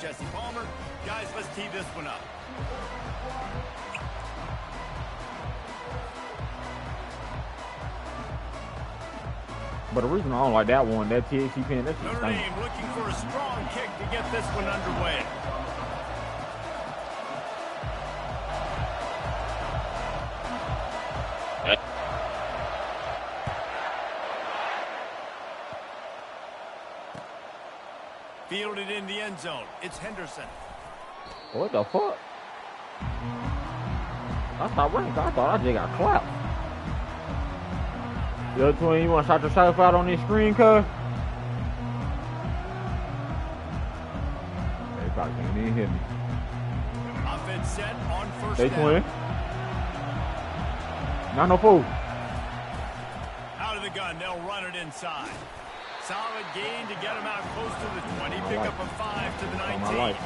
Jesse Palmer. Guys, let's tee this one up. But the reason I don't like that one, that THC pin, that's just Notre Dame looking for a strong kick to get this one underway. Fielded in the end zone. It's Henderson. What the fuck? I stopped running. I thought I just got clapped. Yo, twin, you want to shout yourself out on this screen, cuz? They probably can't even hit me. Offense set on first They down. twin. Not no fool. Out of the gun, they'll run it inside. Solid gain to get him out close to the 20. Pick up a 5 to the 19.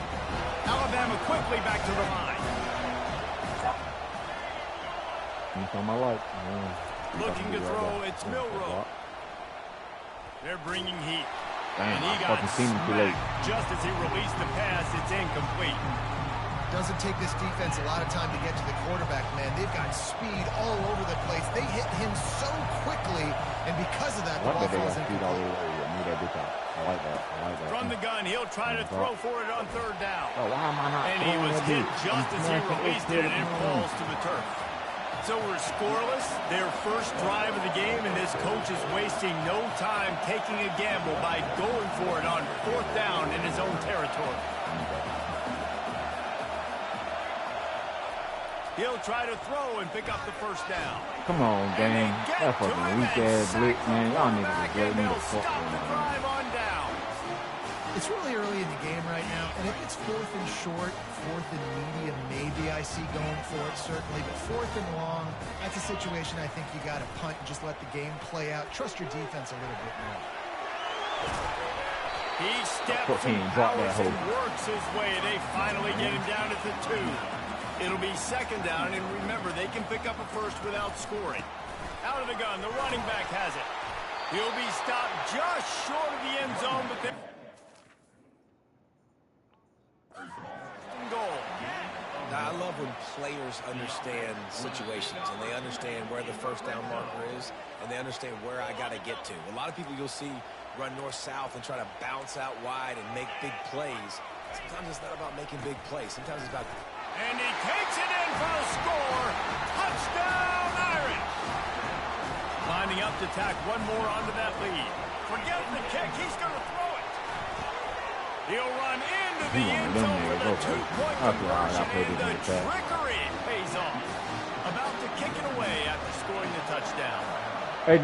Alabama quickly back to the line. It's on my life. Looking to throw, it's Milroe. They're bringing heat. Damn, and he got smacked just as he released the pass. It's incomplete. Doesn't take this defense a lot of time to get to the quarterback, man. They've got speed all over the place. They hit him so quickly, and because of that, the ball falls incomplete. I like that. From the gun, he'll try to throw for it on third down. Oh, why am I not? And he was hit just as he released it, and it falls to the turf. So we're scoreless, their first drive of the game, and this coach is wasting no time taking a gamble by going for it on fourth down in his own territory. He'll try to throw and pick up the first down. Come on, gang. That fucking weak-ass blitz, man. Y'all niggas are great. Need to fuck drive on down. It's really early in the game right now, and if it's fourth and short, fourth and medium, maybe I see going for it, certainly. But fourth and long, that's a situation I think you got to punt and just let the game play out. Trust your defense a little bit more. He steps and powers and works his way. They finally get him down at the 2. It'll be second down, and remember, they can pick up a first without scoring. Out of the gun, the running back has it. He'll be stopped just short of the end zone, but then goal. Now, I love when players understand situations, and they understand where the first down marker is, and they understand where I got to get to. A lot of people you'll see run north-south and try to bounce out wide and make big plays. Sometimes it's not about making big plays. Sometimes it's about... And he takes it in for the score. Touchdown, Irish. Lining up to tack one more onto that lead. Forget the kick. He's going to throw it. He'll run into the end zone for the 2-point conversion, and the trickery pays off. About to kick it away after scoring the touchdown. Hey,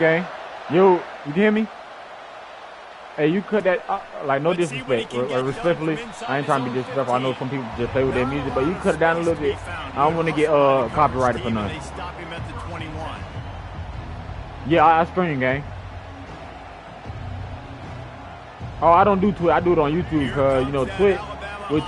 gang. Yo, you hear me? Hey, you cut that, like, no disrespect, respectfully. I ain't trying to be disrespectful. I know some people just play with their music, but you cut it down a little bit. I don't want to get copyrighted for nothing. They stop him at the 21. Yeah, I stream, gang. Oh, I don't do Twitch. I do it on YouTube, because, you know, Twitch,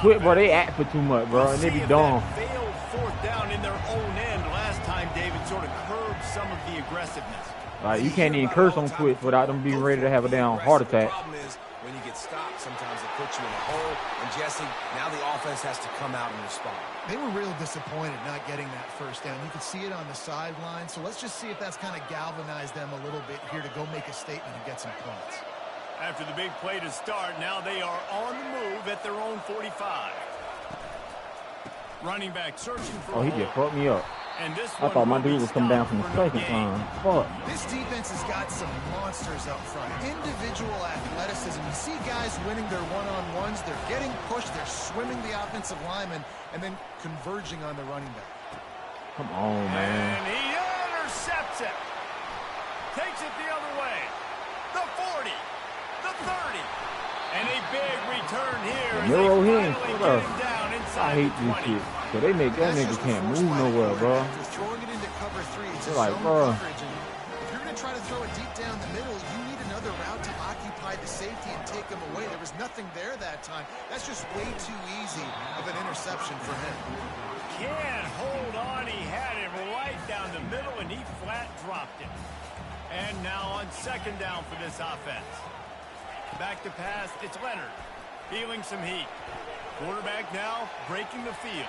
bro, they act for too much, bro, and they be dumb. Failed fourth down in their own end last time. David sort of curbed some of the aggressiveness. Like, you can't even curse on Twitch without them being ready to have a damn heart attack. The problem is when you get stopped, sometimes it puts you in a hole. And Jesse, now the offense has to come out and respond. They were real disappointed not getting that first down. You could see it on the sideline. So let's just see if that's kind of galvanized them a little bit here to go make a statement and get some points. After the big play to start, now they are on the move at their own 45. Running back searching for he just fucked me up. And this I thought my dude was coming down from the second line. Fuck. This defense has got some monsters up front. Individual athleticism. You see guys winning their one-on-ones. They're getting pushed. They're swimming the offensive lineman and then converging on the running back. Come on, man. And he intercepts it. Takes it the other way. The 40. The 30. And a big return here. Milroe here. Down inside I hate this shit. So they make that nigga can't move nowhere, bro. Throwing it into cover 3. They're like, bro. If you're going to try to throw it deep down the middle, you need another route to occupy the safety and take him away. There was nothing there that time. That's just way too easy of an interception for him. Can't hold on. He had it right down the middle, and he flat dropped it. And now on second down for this offense. Back to pass, it's Leonard. Feeling some heat. Quarterback now breaking the field.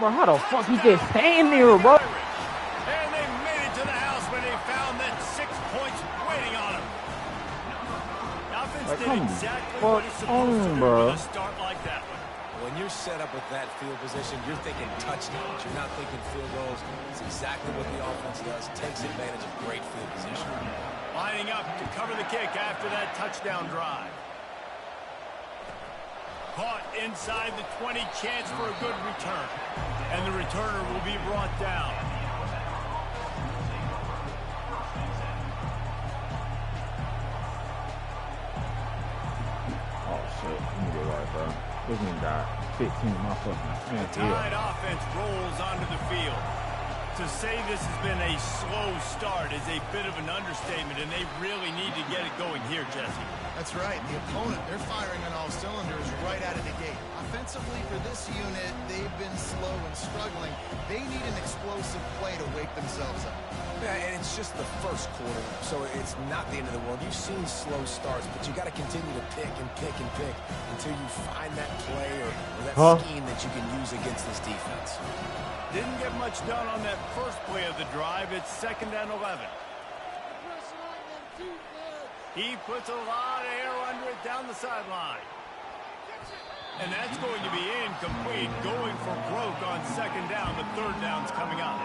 Bro, how the fuck he just stand there, bro? And they made it to the house when they found that 6 points waiting on them. Offense did exactly what it's supposed to do with a start like that one. When you're set up with that field position, you're thinking touchdowns. You're not thinking field goals. It's exactly what the offense does. Takes advantage of great field position. Lining up to cover the kick after that touchdown drive. Caught inside the 20, chance for a good return. And the returner will be brought down. Oh, shit. Let me get right, bro. This nigga got 15 of my fucking man. Tide offense rolls onto the field. To say this has been a slow start is a bit of an understatement, and they really need to get it going here, Jesse. That's right. The opponent, they're firing on all cylinders right out of the gate. Offensively, for this unit, they've been slow and struggling. They need an explosive play to wake themselves up. Yeah, and it's just the first quarter, so it's not the end of the world. You've seen slow starts, but you got to continue to pick and pick and pick until you find that play or that scheme that you can use against this defense. Didn't get much done on that first play of the drive. It's 2nd and 11. He puts a lot of air under it down the sideline. And that's going to be incomplete. Going for broke on 2nd down. The 3rd down's coming up.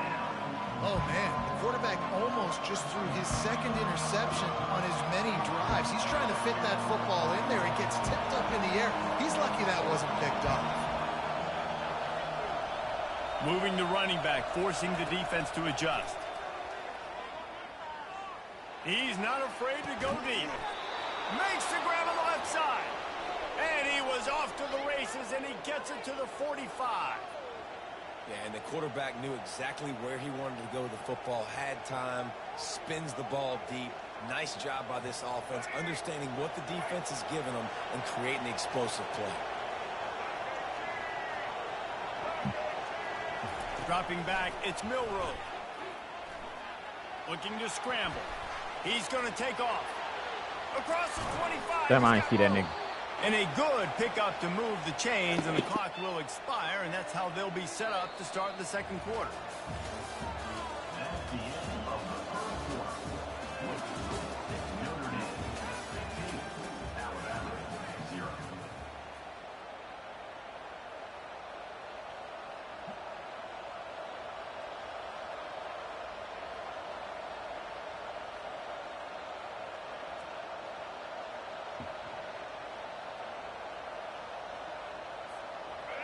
Oh, man. The quarterback almost just threw his 2nd interception on as many drives. He's trying to fit that football in there. It gets tipped up in the air. He's lucky that wasn't picked up. Moving the running back, forcing the defense to adjust. He's not afraid to go deep. Makes the grab on the left side. And he was off to the races, and he gets it to the 45. Yeah, and the quarterback knew exactly where he wanted to go with the football, had time, spins the ball deep. Nice job by this offense, understanding what the defense is giving them and creating the explosive play. Dropping back, it's Milrow. Looking to scramble. He's going to take off. Across the 25. Damn, I ain't see that nigga. And a good pickup to move the chains, and the clock will expire, and that's how they'll be set up to start the 2nd quarter.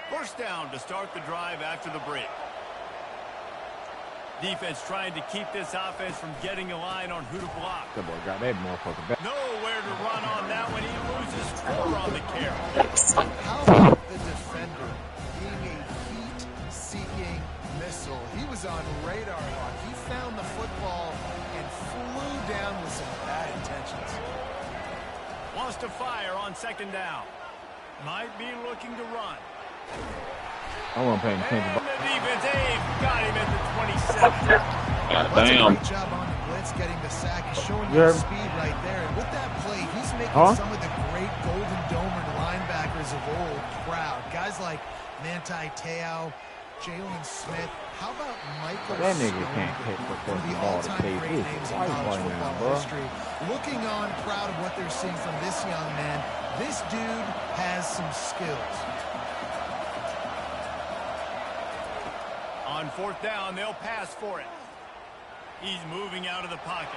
First down to start the drive after the break. Defense trying to keep this offense from getting a line on who to block. That boy got that motherfucker back. Nowhere to run on that when he loses 4 on the carry. How about the defender being a heat-seeking missile? He was on radar lock. He found the football and flew down with some bad intentions. Wants to fire on 2nd down. Might be looking to run. I wasn't paying attention. And the defense, got him at the 27. God That's damn. a great job on the blitz, getting the sack. He's showing you the speed right there. And with that play, he's making some of the great Golden Domer linebackers of old proud. Guys like Ncaa, Jalen Smith. How about Michael That nigga Stone, can't hit the one of the ball to all-time save great his names in life college right now, football bro. history. Looking on, proud of what they're seeing from this young man. This dude has some skills. On 4th down, they'll pass for it. He's moving out of the pocket.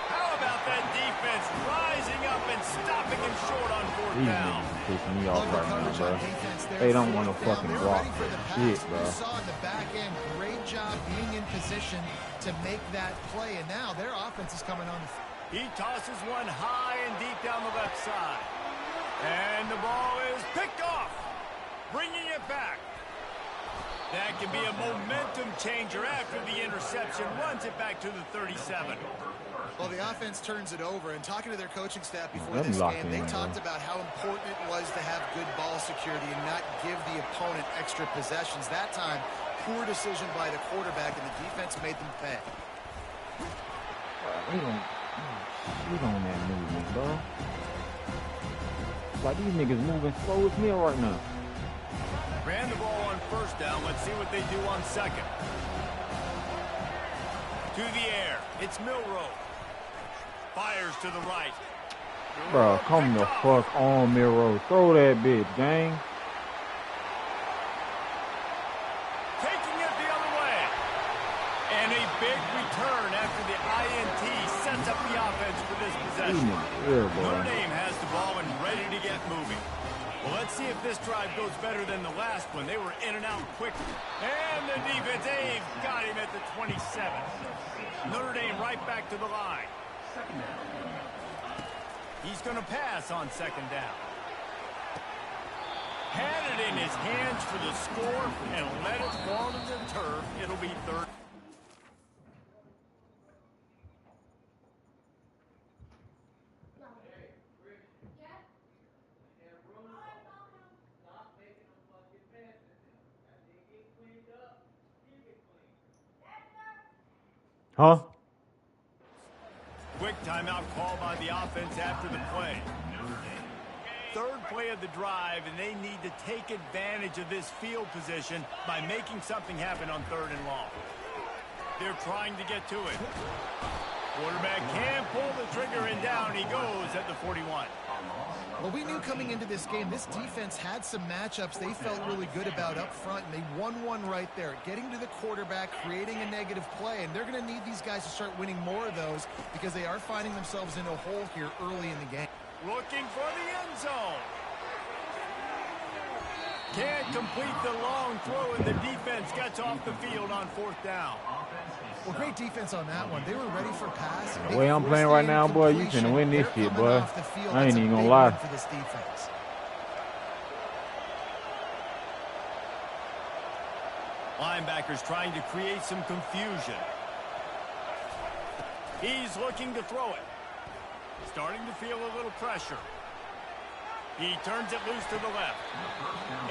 How about that defense rising up and stopping him short on 4th down? These niggas pissing me off right now, bro. They don't want to fucking block for shit, bro. You saw in the back end, great job being in position to make that play, and now their offense is coming on. He tosses one high and deep down the left side. And the ball is picked off, bringing it back. That can be a momentum changer after the interception. Runs it back to the 37. Well, the offense turns it over, and talking to their coaching staff before this game, they talked about how important it was to have good ball security and not give the opponent extra possessions. That time, poor decision by the quarterback, and the defense made them pay. We don't that movement, bro. Like, these niggas moving slow as hell right now. Ran the ball on first down. Let's see what they do on second. To the air. It's Milroe. Fires to the right. Bro, come the fuck on, Milroe. Throw that bitch, gang. Taking it the other way. And a big return after the INT sets up the offense for this possession. Notre Dame has the ball and ready to get moving. Well, let's see if this drive goes better than the last one. They were in and out quickly. And the defense, they've got him at the 27. Notre Dame right back to the line. He's going to pass on second down. Had it in his hands for the score and let it fall to the turf. It'll be third. Huh? Quick timeout call by the offense after the play. Third play of the drive, and they need to take advantage of this field position by making something happen on third and long. They're trying to get to it. Quarterback can pull the trigger, and down he goes at the 41. Well, we knew coming into this game, this defense had some matchups they felt really good about up front, and they won one right there. Getting to the quarterback, creating a negative play, and they're going to need these guys to start winning more of those because they are finding themselves in a hole here early in the game. Looking for the end zone. Can't complete the long throw, and the defense gets off the field on fourth down. Well, great defense on that one. They were ready for pass. The way I'm playing right now, boy, you finna win this shit, boy. I ain't even gonna lie. For this defense. Linebackers trying to create some confusion. He's looking to throw it. Starting to feel a little pressure. He turns it loose to the left.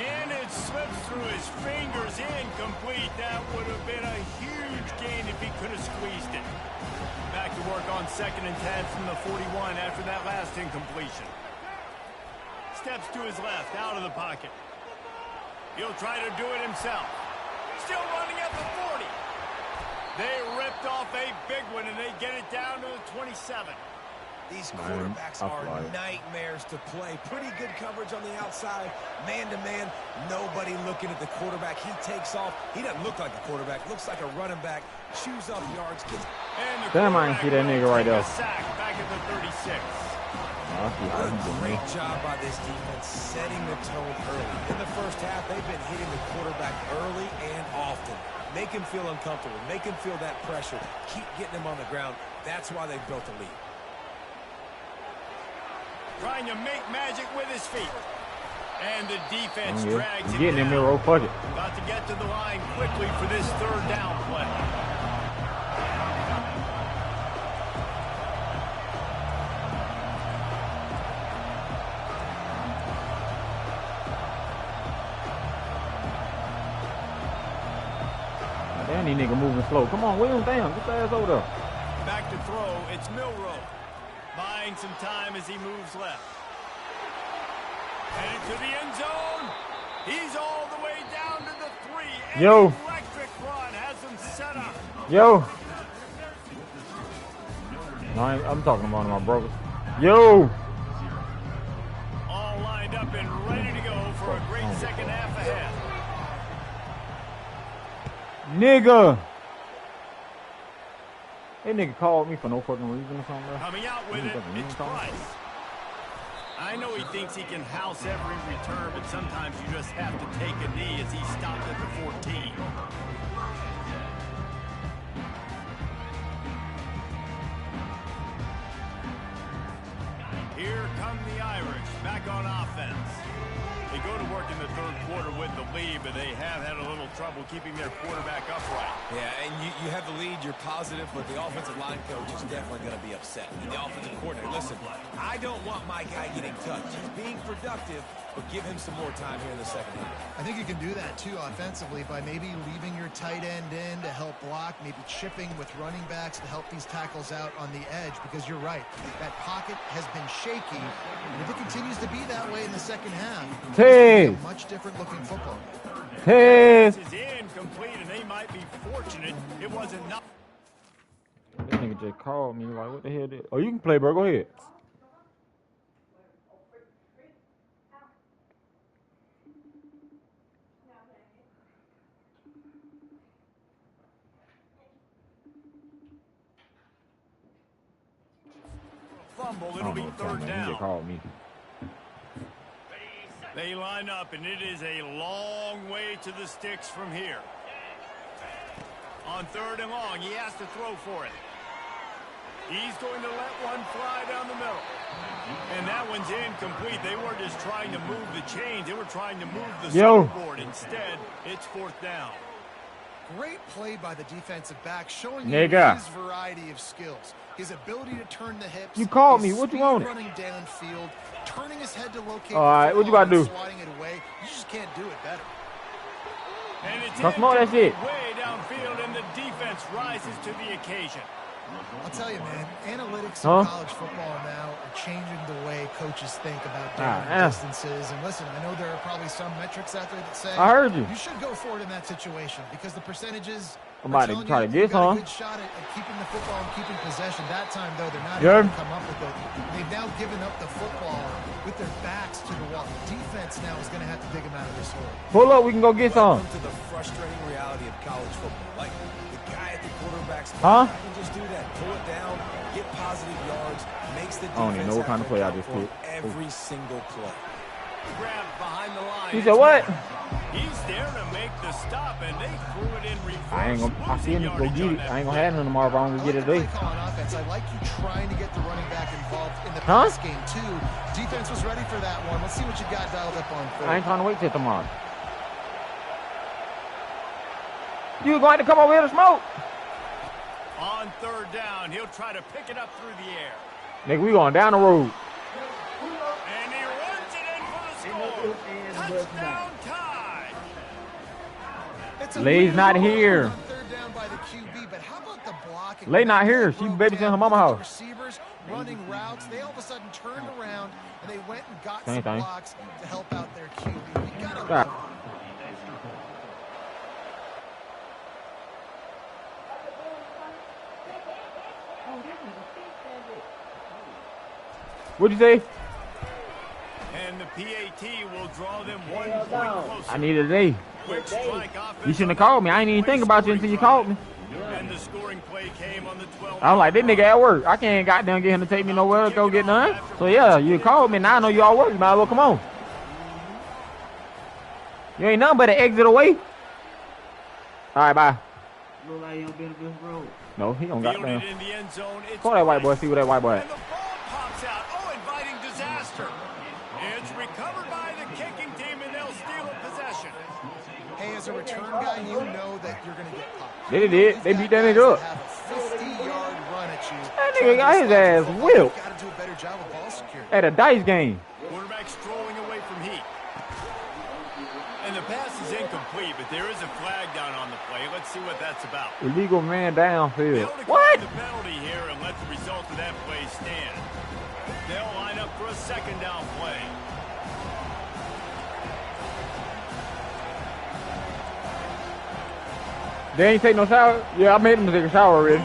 And it slips through his fingers, incomplete. That would have been a huge gain if he could have squeezed it. Back to work on 2nd and 10 from the 41 after that last incompletion. Steps to his left, out of the pocket. He'll try to do it himself. Still running at the 40. They ripped off a big one, and they get it down to the 27. These quarterbacks are nightmares to play. Pretty good coverage on the outside. Man-to-man, nobody looking at the quarterback. He takes off. He doesn't look like a quarterback. Looks like a running back. Chews up yards. Damn, I can see that nigga right there. Sack back at the 36. Great job by this defense setting the tone early. In the first half, they've been hitting the quarterback early and often. Make him feel uncomfortable. Make him feel that pressure. Keep getting him on the ground. That's why they've built a lead. Trying to make magic with his feet. And the defense drags him getting down. him here, fuck it. About to get to the line quickly for this third down play. Damn, these niggas moving slow. Come on, Williams, damn, get the ass over there. Back to throw, it's Milroe. Buying some time as he moves left. Headed to the end zone. He's all the way down to the 3. Yo. Electric run has him set up. Yo. No, I'm talking about my brothers. Yo. All lined up and ready to go for a great second half ahead. Nigga. That nigga called me for no fucking reason or something. Coming out with it, it's Price. I know he thinks he can house every return, but sometimes you just have to take a knee as he stopped at the 14. Here come the Irish, back on offense. They go to work in the third quarter with the lead, but they have had a little trouble keeping their quarterback upright. Yeah, and you have the lead, you're positive, but the offensive line coach is definitely going to be upset. And the offensive coordinator, listen, I don't want my guy getting touched. He's being productive, but give him some more time here in the second half. I think you can do that, too, offensively, by maybe leaving your tight end in to help block, maybe chipping with running backs to help these tackles out on the edge, because you're right. That pocket has been shaky, and if it continues to be that way in the second half, it's a much different-looking football. This is incomplete, and they might be fortunate it wasn't enough. This nigga just called me like, what the hell did... Oh, you can play, bro. Go ahead. Fumble, it'll be third down. He just called me. They line up, and it is a long way to the sticks from here. On third and long, he has to throw for it. He's going to let one fly down the middle. And that one's incomplete. They weren't just trying to move the chains. They were trying to move the scoreboard. Instead, it's fourth down. Great play by the defensive back, showing you his variety of skills. His ability to turn the hips. You called me. What you want? Running downfield, turning his head to locate. All right, what you about to do? Swatting it away. You just can't do it better. And it's that's it. Way downfield, and the defense rises to the occasion. I'll tell you, man, analytics in college football now are changing the way coaches think about down distances. And listen, I know there are probably some metrics out there that say I heard you should go for it in that situation because the percentages. I'm about to try to get some. Good shot at keeping the football and keeping possession. That time, though, they're not able to come up with it. They've now given up the football with their backs to the wall. The defense now is going to have to dig them out of this hole. Pull up, we can go get some. To the frustrating reality of college football, like the guy at the quarterback's I can just do that, pull it down, get positive yards, makes the defense. I don't even know what kind of play I just put. Every single play. Grabbed behind the line. He said what? He's there to make the stop, and they threw it in reverse. I see him go get it. I ain't gonna have him tomorrow if I don't get it today. I like you trying to get the running back involved in the pass game too. Defense was ready for that one. Let's see what you got dialed up on third. I ain't trying to wait till tomorrow. You going to come over here to smoke? On third down, he'll try to pick it up through the air. Nigga, we going down the road. And he runs it in for the score. Touchdown tie. Lay's not here. Third down by the QB, but how about the blocking? Lay not here. She babysitting her mama house. Receivers running routes. They all of a sudden turned around and they went and got some blocks to help out their QB. You gotta love it. What'd you say? And the PAT will draw them 1 point closer. I need a day. Quick strike You shouldn't have called me. I ain't even think about you until you called me. And the scoring play came on the 12th. I was like, this nigga at work. I can't goddamn get him to take me nowhere to go get none. So yeah, you called me. Now I know you all work. You might as well come on. You ain't nothing but an exit away. All right, bye. Look like he don't been this road. No, he don't got down. Call that white boy. See what that white boy at. And the ball pops out. Oh, inviting disaster. It's recovered by the kicking team, and they'll steal a possession. Hey, as a return guy, you know that you're going to get popped. They did. They beat that nigga up. Have a 50-yard run at you. That nigga got his ass whipped. Got to do a better job of ball security. At a dice game. Quarterback strolling away from heat. And the pass is incomplete, but there is a flag down on the play. Let's see what that's about. Illegal man downfield. What? The penalty here and let the result of that play stand. They'll line up for a second down play. They ain't take no shower? Yeah, I made them take a shower already.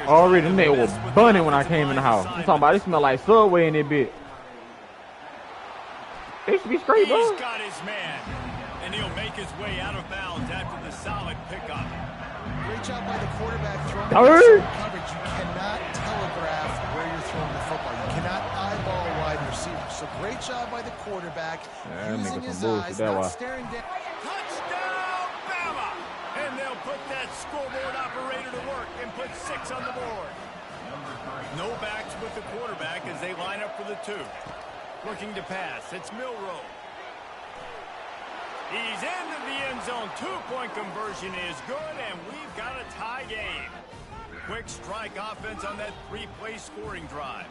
Already, them niggas was bunning when I came in the house. I'm talking about it smell like Subway in that bit. They should be straight, bro. He's got his man, and he'll make his way out of bounds after the solid pickup. Great job by the quarterback throwing coverage. You cannot telegraph where you're throwing the football. You cannot eyeball a wide receiver. So great job by the quarterback using his eyes, not staring down. Touchdown, Bama! And they'll put that scoreboard operator to work and put 6 on the board. No backs with the quarterback as they line up for the 2. Looking to pass. It's Milroe. He's into the end zone. 2-point conversion is good, and we've got a tie game. Quick strike offense on that 3-play scoring drive.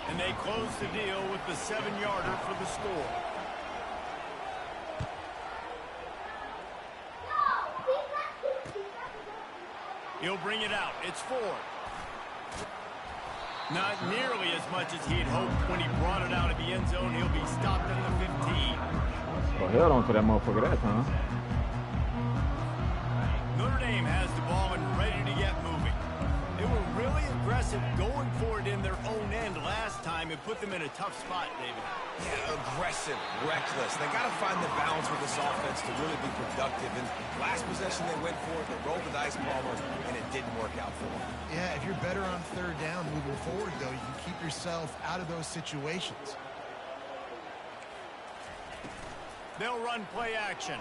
And they close the deal with the 7-yarder for the score. He'll bring it out. It's 4. Not nearly as much as he had hoped when he brought it out of the end zone. He'll be stopped at the 15. Well, held on to that motherfucker that time. Notre Dame has the ball and ready to get moving. They were really aggressive going for it in their own end last time. It put them in a tough spot, David. Yeah, aggressive, reckless. They got to find the balance with this offense to really be productive. And last possession they went for it, they rolled the dice almost, and it didn't work out for them. Yeah, if you're better on 3rd down moving forward, though, you can keep yourself out of those situations. They'll run play action.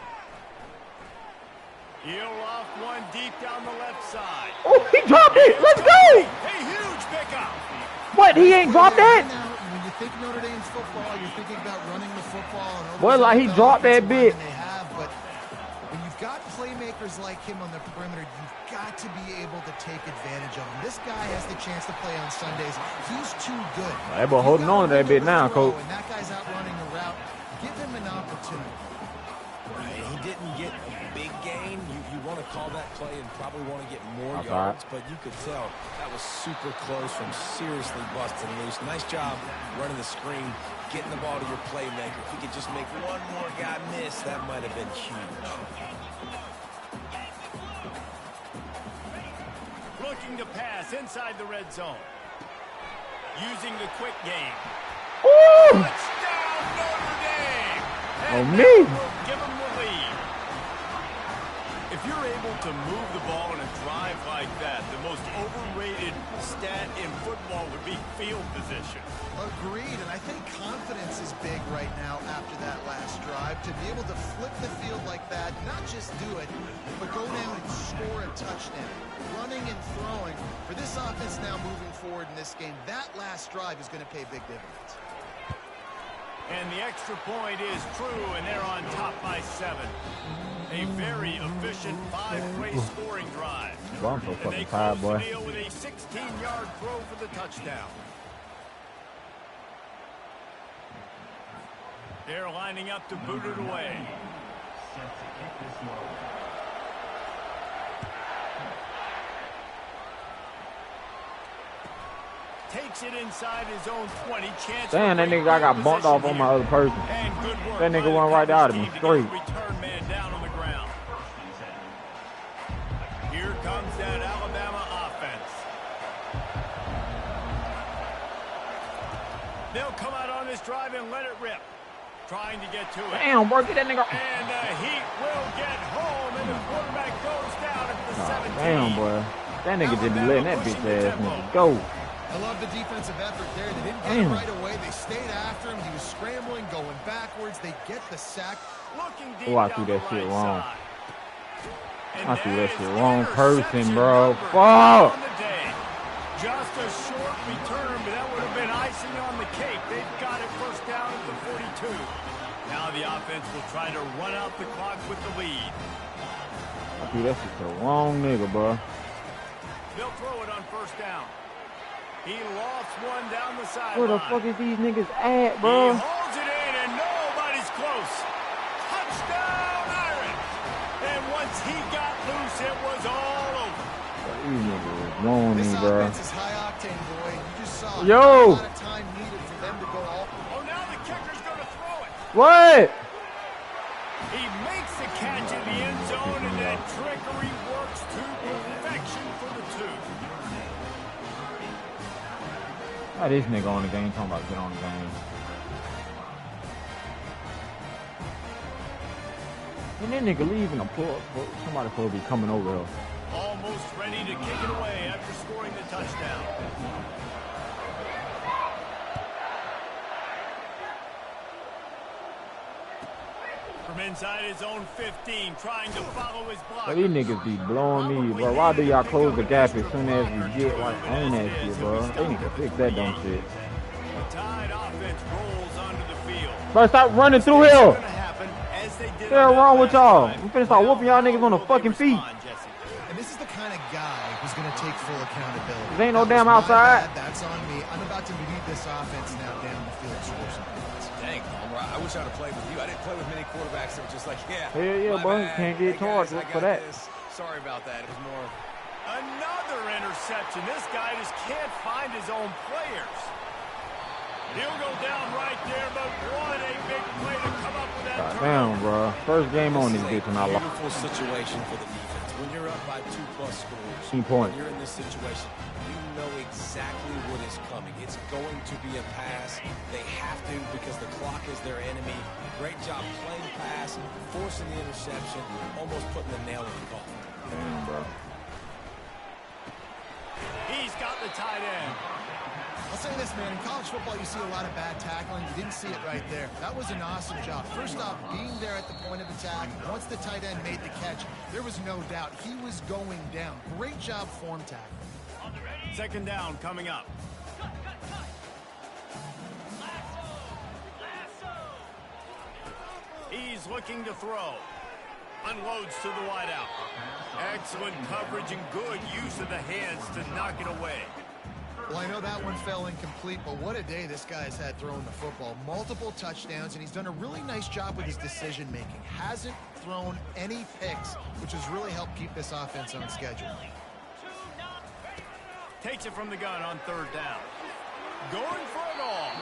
He'll off one deep down the left side. Oh, he dropped it. Let's go. A huge pickup. What? He ain't dropped that? When you think Notre Dame's football, you're thinking about running the football. And Boy, like he dropped that bit. They have, but when you've got playmakers like him on the perimeter, you've got to be able to take advantage of him. This guy has the chance to play on Sundays. He's too good. They boy holding on to that bit now, Coach. And that guy's out running the route. Give him an opportunity. Right, he didn't get a big gain. You want to call that play and probably want to get more That's yards, right. but you could tell that was super close from seriously busting loose. Nice job running the screen, getting the ball to your playmaker. If he could just make one more guy miss, that might have been huge. Looking to pass inside the red zone. Using the quick game. Ooh. Touchdown, Notre Dame! Oh, And me. that will give them the lead. If you're able to move the ball in a drive like that, the most overrated stat in football would be field position. Agreed, and I think confidence is big right now after that last drive. To be able to flip the field like that, not just do it, but go down and score a touchdown. Running and throwing. For this offense now moving forward in this game, that last drive is going to pay big dividends. And the extra point is true, and they're on top by 7. A very efficient 5-play scoring drive. Well, I'm so And they fucking close tired, the boy. deal with a 16-yard throw for the touchdown. They're lining up to boot it away. Takes it inside his own 20. Chance. Damn, that nigga got bumped off on my other person. And good work That nigga by the went right out of me, coverage team to straight. get the return man down on the ground. Here comes that Alabama offense. They'll come out on this drive and let it rip. Trying to get to it. Damn, bro, get that nigga. And the Heat will get home, and the quarterback goes down at the 17. Damn, boy. That nigga just be letting that bitch ass nigga go. I love the defensive effort there. They didn't get it right away. They stayed after him. He was scrambling, going backwards. They get the sack. Looking deep Oh, I threw down that the shit right wrong. side. And I threw that is shit wrong person, interception bro. number Fuck. on the day. Just a short return, but that would have been icing on the cake. They've got it first down at the 42. Now the offense will try to run out the clock with the lead. I threw that shit to the wrong nigga, bro. They'll throw it on first down. He lofts one down the sideline. Where the fuck is these niggas at, He bro? holds it in, and nobody's close. Touchdown, Irish. And once he got loose, it was all over. These niggas is blowing This me, bro. offense is high octane, boy. You just saw Yo. a lot of time needed for them to go all. Oh, now the kicker's going to throw it. What? He makes the catch in the end zone, and that trickery works to perfection for the 2. Why this nigga on the game talking about get on the game? And that nigga leaving a pull. Somebody supposed to be coming over here. Almost ready to kick it away after scoring the touchdown. From inside his own 15, trying to follow his block. But these niggas be blowing me, bro. Why do y'all close the gap as soon as we get like on that shit, bro? They need to fix that dumb shit. The Tide offense rolls onto the field. Bro, stop running through What's here. going to happen as they did. What's wrong with y'all? We finna start whooping y'all niggas on the fucking feet. And this is the kind of guy who's going to take full accountability. There ain't no damn outside. That's on me. I'm about to lead this offense now down the field and score some points. Dang, I wish I'd have played with you. I didn't play with many quarterbacks that were just like, yeah. Hell yeah, bro. You can't get charged for that. Sorry about that. It was more. Another interception. This guy just can't find his own players. He'll go down right there, but what a big play to come up with that damn, bro. First game on this bitch and I lost. Beautiful situation for the defense. When you're up by 2+ scores, 2 points. when you're in this situation, you know exactly what is coming. It's going to be a pass. They have to because the clock is their enemy. Great job playing pass, forcing the interception, almost putting the nail in the coffin. Damn, bro. He's got the tight end. I'll say this, man. In college football, you see a lot of bad tackling. You didn't see it right there. That was an awesome job. First off, being there at the point of attack. Once the tight end made the catch, there was no doubt he was going down. Great job form tackling. Second down coming up. He's looking to throw. Unloads to the wideout. Excellent coverage and good use of the hands to knock it away. Well, I know that one fell incomplete, but what a day this guy's had throwing the football. Multiple touchdowns, and he's done a really nice job with his decision-making. Hasn't thrown any picks, which has really helped keep this offense on schedule. Takes it from the gun on third down. Going for it all.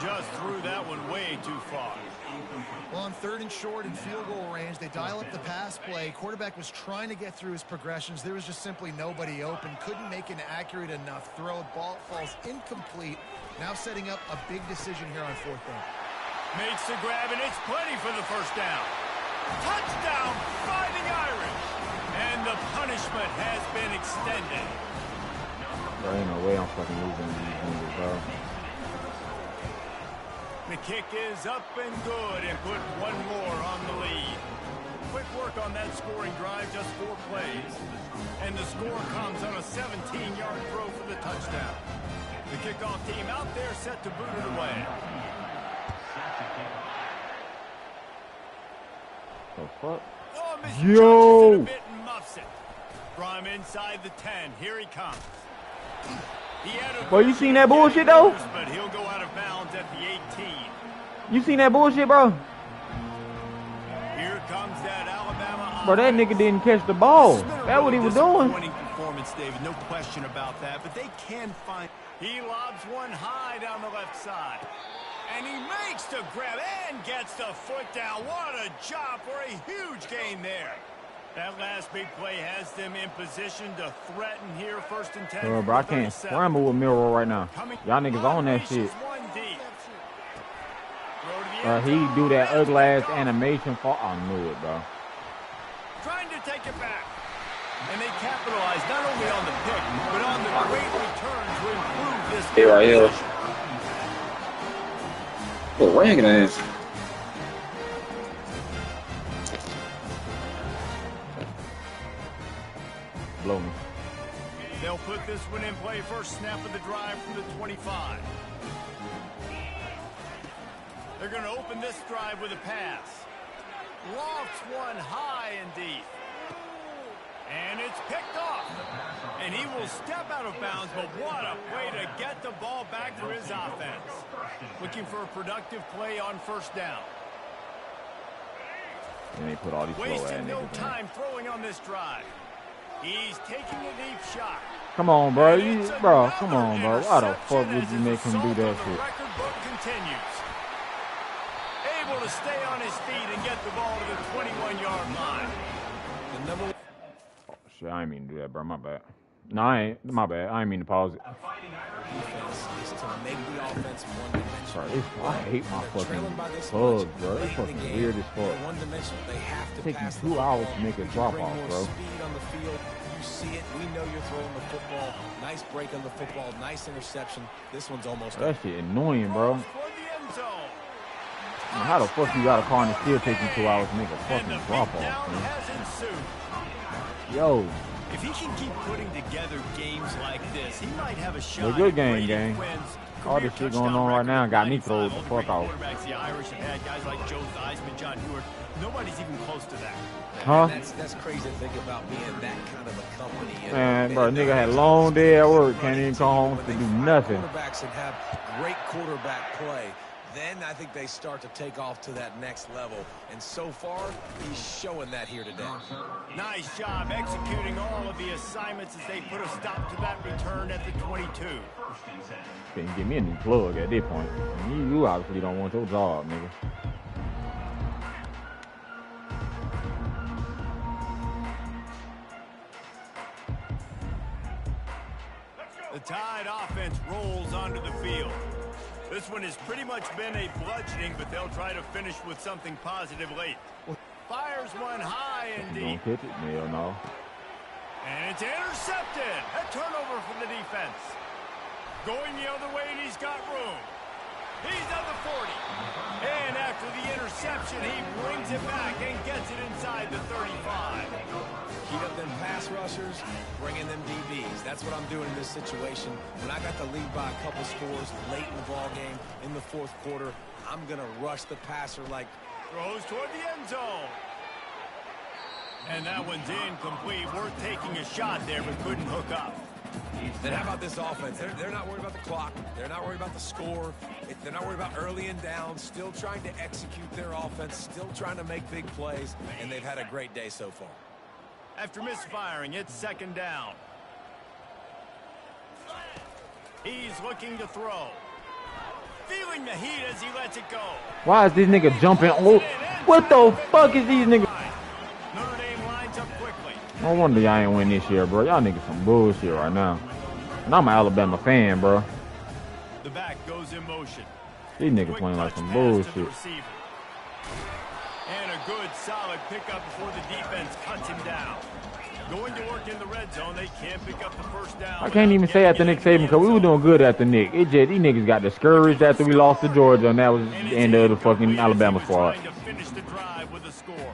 Just threw that one way too far. Well, on third and short and field goal range, they dial up the pass play. Quarterback was trying to get through his progressions. There was just simply nobody open. Couldn't make an accurate enough throw. Ball falls incomplete. Now setting up a big decision here on fourth down. Makes the grab, and it's plenty for the first down. Touchdown, Fighting Irish. And the punishment has been extended. There ain't no way I'm fucking losing these niggas, bro. The kick is up and good and put one more on the lead. Quick work on that scoring drive, just 4 plays. And the score comes on a 17-yard throw for the touchdown. The kickoff team out there set to boot it away. The fuck? Oh, Yo! a bit and muffs it. From inside the 10, here he comes. Boy, you seen that bullshit though? But he'll go out of bounds at the 18. You seen that bullshit, bro? Here comes that Alabama. Bro, that nigga didn't catch the ball. That's what he was doing. Performance, David, no question about that. But they can find. He lobs one high down the left side. And he makes the grab and gets the foot down. What a job for a huge gain there. That last big play has them in position to threaten here, first and 10. Bro, I can't scramble with Miro right now. Y'all niggas on that shit. He do that ugly ass animation for. I knew it, bro. Trying to take it back. And they capitalize not only on the pick, but on the great return to improve this. Hey, right here. Oh, ring it ass. Blow me. They'll put this one in play. First snap of the drive from the 25. They're going to open this drive with a pass. Lofts one high and deep. And it's picked off. And he will step out of bounds, but what a way to get the ball back for his offense. Looking for a productive play on first down. And they put all these wasting no time throwing on this drive. He's taking a deep shot. Come on, bro. Come on, bro. Why the fuck would you make him do that shit? Record book continues. Able to stay on his feet and get the ball to the 21-yard line. The number. Oh, shit, I ain't mean to do that, bro. My bad. No, I ain't. My bad. I ain't mean to pause it. Defense is to make the offense one-dimensional. I hate my fucking bugs, bro. It's fucking weird as fuck. One-dimensional. They have to Take pass you 2 hours to make a drop bring off, more bro. speed on the field. You see it. We know you're throwing the football. Nice break on the football. Nice interception. This one's almost That shit annoying, bro. For the end zone. How the fuck you got a car and it still take you 2 hours to make a fucking drop off, man? Yo. If he can keep putting together games like this, he might have a shot. A good game, gang. Wins All this shit going on right now got me thrown the fuck off. The Irish have had guys like Joe Theismann, John Hewart. Nobody's even close to that. Huh? That's crazy to think about being that kind of a company. Man, bro, nigga had a long day at work, can't even come home to do nothing. Quarterbacks that have great quarterback play, then I think they start to take off to that next level. And so far, he's showing that here today. Nice job executing all of the assignments as they put a stop to that return at the 22. Can't give me a new plug at this point. You obviously don't want your job, nigga. The Tide offense rolls onto the field. This one has pretty much been a bludgeoning, but they'll try to finish with something positive late. Fires one high and deep. Don't hit it? Hell no. And it's intercepted. A turnover for the defense. Going the other way, and he's got room. He's on the 40. And after the interception, he brings it back and gets it inside the 35. Keep up them pass rushers, bringing them DBs. That's what I'm doing in this situation. When I got the lead by a couple scores late in the ball game, in the fourth quarter, I'm going to rush the passer like... Throws toward the end zone. And that one's incomplete. Worth taking a shot there, but couldn't hook up. Then how about this offense? They're not worried about the clock. They're not worried about the score. They're not worried about early and down. Still trying to execute their offense. Still trying to make big plays. And they've had a great day so far. After misfiring, it's second down. He's looking to throw. Feeling the heat as he lets it go. Why is this nigga jumping? Oh, what the fuck is these niggas? Notre Dame lines up quickly. No wonder y'all ain't win this year, bro. Y'all niggas some bullshit right now. And I'm an Alabama fan, bro. The back goes in motion. These niggas playing like some bullshit. And a good solid pickup before the defense cuts him down. Going to work in the red zone, they can't pick up the first down. I can't even say after Nick Saban because we were doing good after Nick. It just these niggas got discouraged after we lost to Georgia, and that was the end of the fucking Alabama squad. To finish the drive with a score.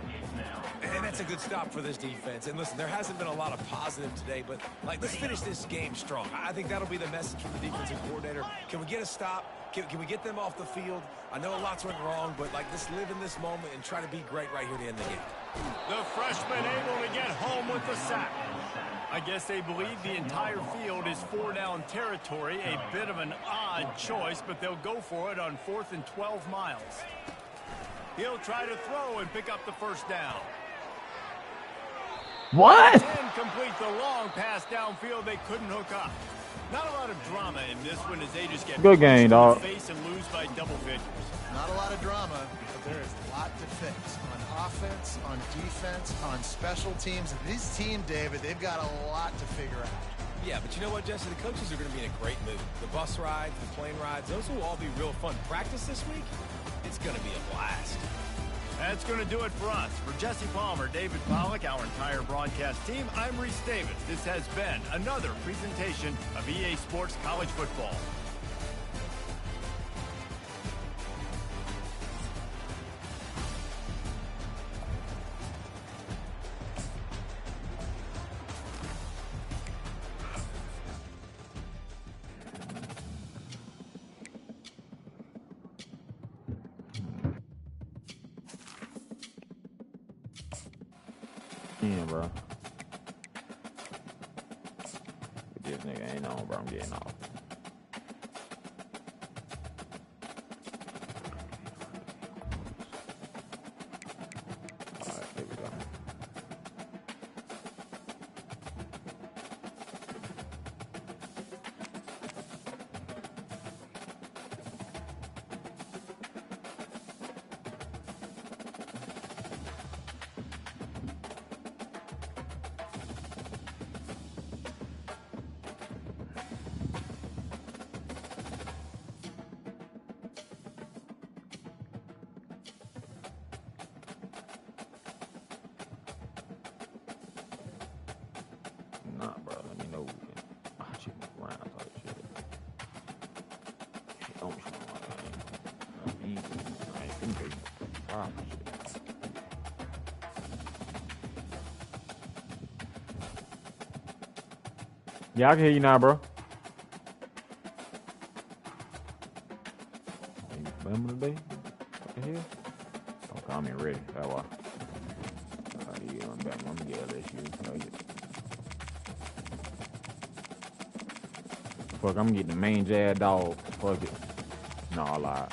And that's a good stop for this defense. And listen, there hasn't been a lot of positive today, but like let's finish this game strong. I think that'll be the message from the defensive coordinator. Can we get a stop? Can we get them off the field? I know lots went wrong, but like let's live in this moment and try to be great right here to end the game. The freshman able to get home with the sack. I guess they believe the entire field is 4-down territory. A bit of an odd choice, but they'll go for it on 4th and 12 miles. He'll try to throw and pick up the first down. What? And complete the long pass downfield. They couldn't hook up. Not a lot of drama in this one as they just get good game, dog. Face and lose by double figures. Not a lot of drama, but there is a lot to fix on offense, on defense, on special teams. And this team, David, they've got a lot to figure out. Yeah, but you know what, Jesse? The coaches are going to be in a great mood. The bus rides, the plane rides, those will all be real fun. Practice this week, it's going to be a blast. That's going to do it for us. For Jesse Palmer, David Pollack, our entire broadcast team, I'm Reese Davis. This has been another presentation of EA Sports College Football. Yeah, bro. This nigga ain't on, bro. I'm getting off. Alright, here we go. Nah, bro, let me know. I shoot around type shit. Don't shoot my easy. I ain't thinking problem shit. Yeah, I can hear you now, bro. Okay, I'm in ready. That's why. I'm gonna get LSU. Fuck, I'm gonna get the main jab dog. Fuck it. No, I lied.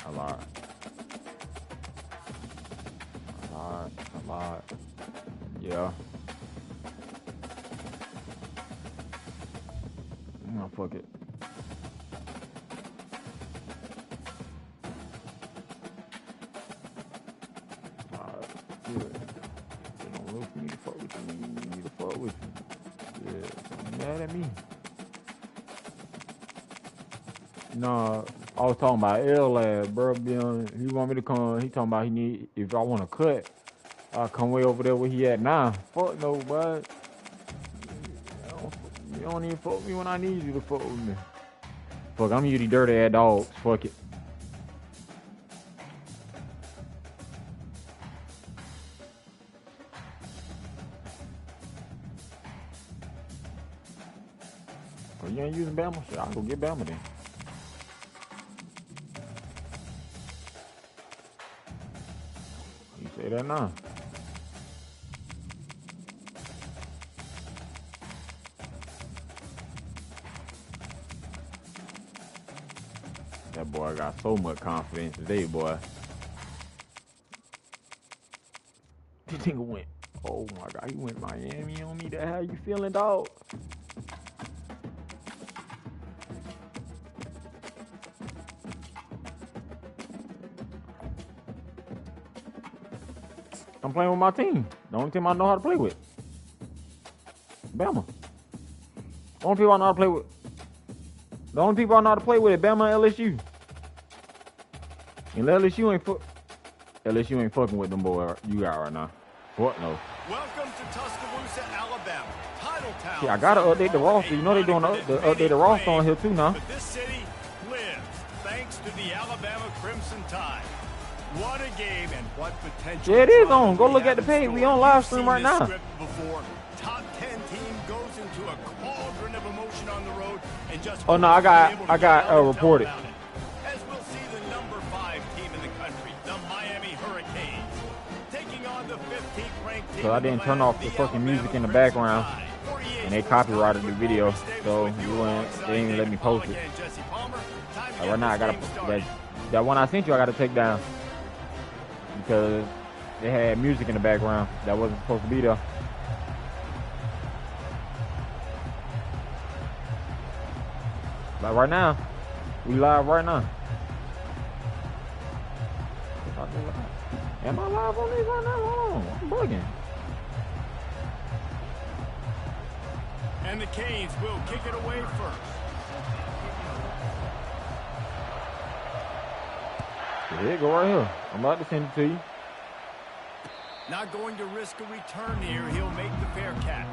Yeah. No, fuck it. No, I was talking about L lad, bro. He want me to come. He talking about if I want to cut, I'll come way over there where he at now. Fuck no, bud. You don't even fuck me when I need you to fuck with me. Fuck, I'm usually dirty ass dogs. Fuck it. Oh, you ain't using Bama? Shit, I'll go get Bama then. You say that now. That boy got so much confidence today, boy. This nigga went, oh my God, he went Miami on me. That how you feeling, dog? I'm playing with my team. The only team I know how to play with. Bama. The only people I know how to play with. The only people I know how to play with is Bama and LSU. And LSU ain't fucking with them boys you got right now. What? No. Welcome to Tuscaloosa, Alabama. Title town. Yeah, I gotta update the roster. You know they doing the update the roster on here too now. But this city lives thanks to the Alabama Crimson Tide. What a game and what potential. Yeah, it is on. Go look at the page. We on live stream right now. Top 10 team goes into a cauldron of emotion on the road and just. Oh no, I got reported. As we'll see the number 5 team in the country, the Miami Hurricanes, taking on the 15th ranked team. So I didn't turn off the fucking music in the background, and they copyrighted the video, so they didn't even let me post it. Right now I gotta that one I sent you. I gotta take down because they had music in the background that wasn't supposed to be there. Like right now, we live right now. Am I live on this right now? Hold on, I'm bugging. And the Canes will kick it away first. Here, go right here. I'm about to send it to you. Not going to risk a return here. He'll make the fair catch.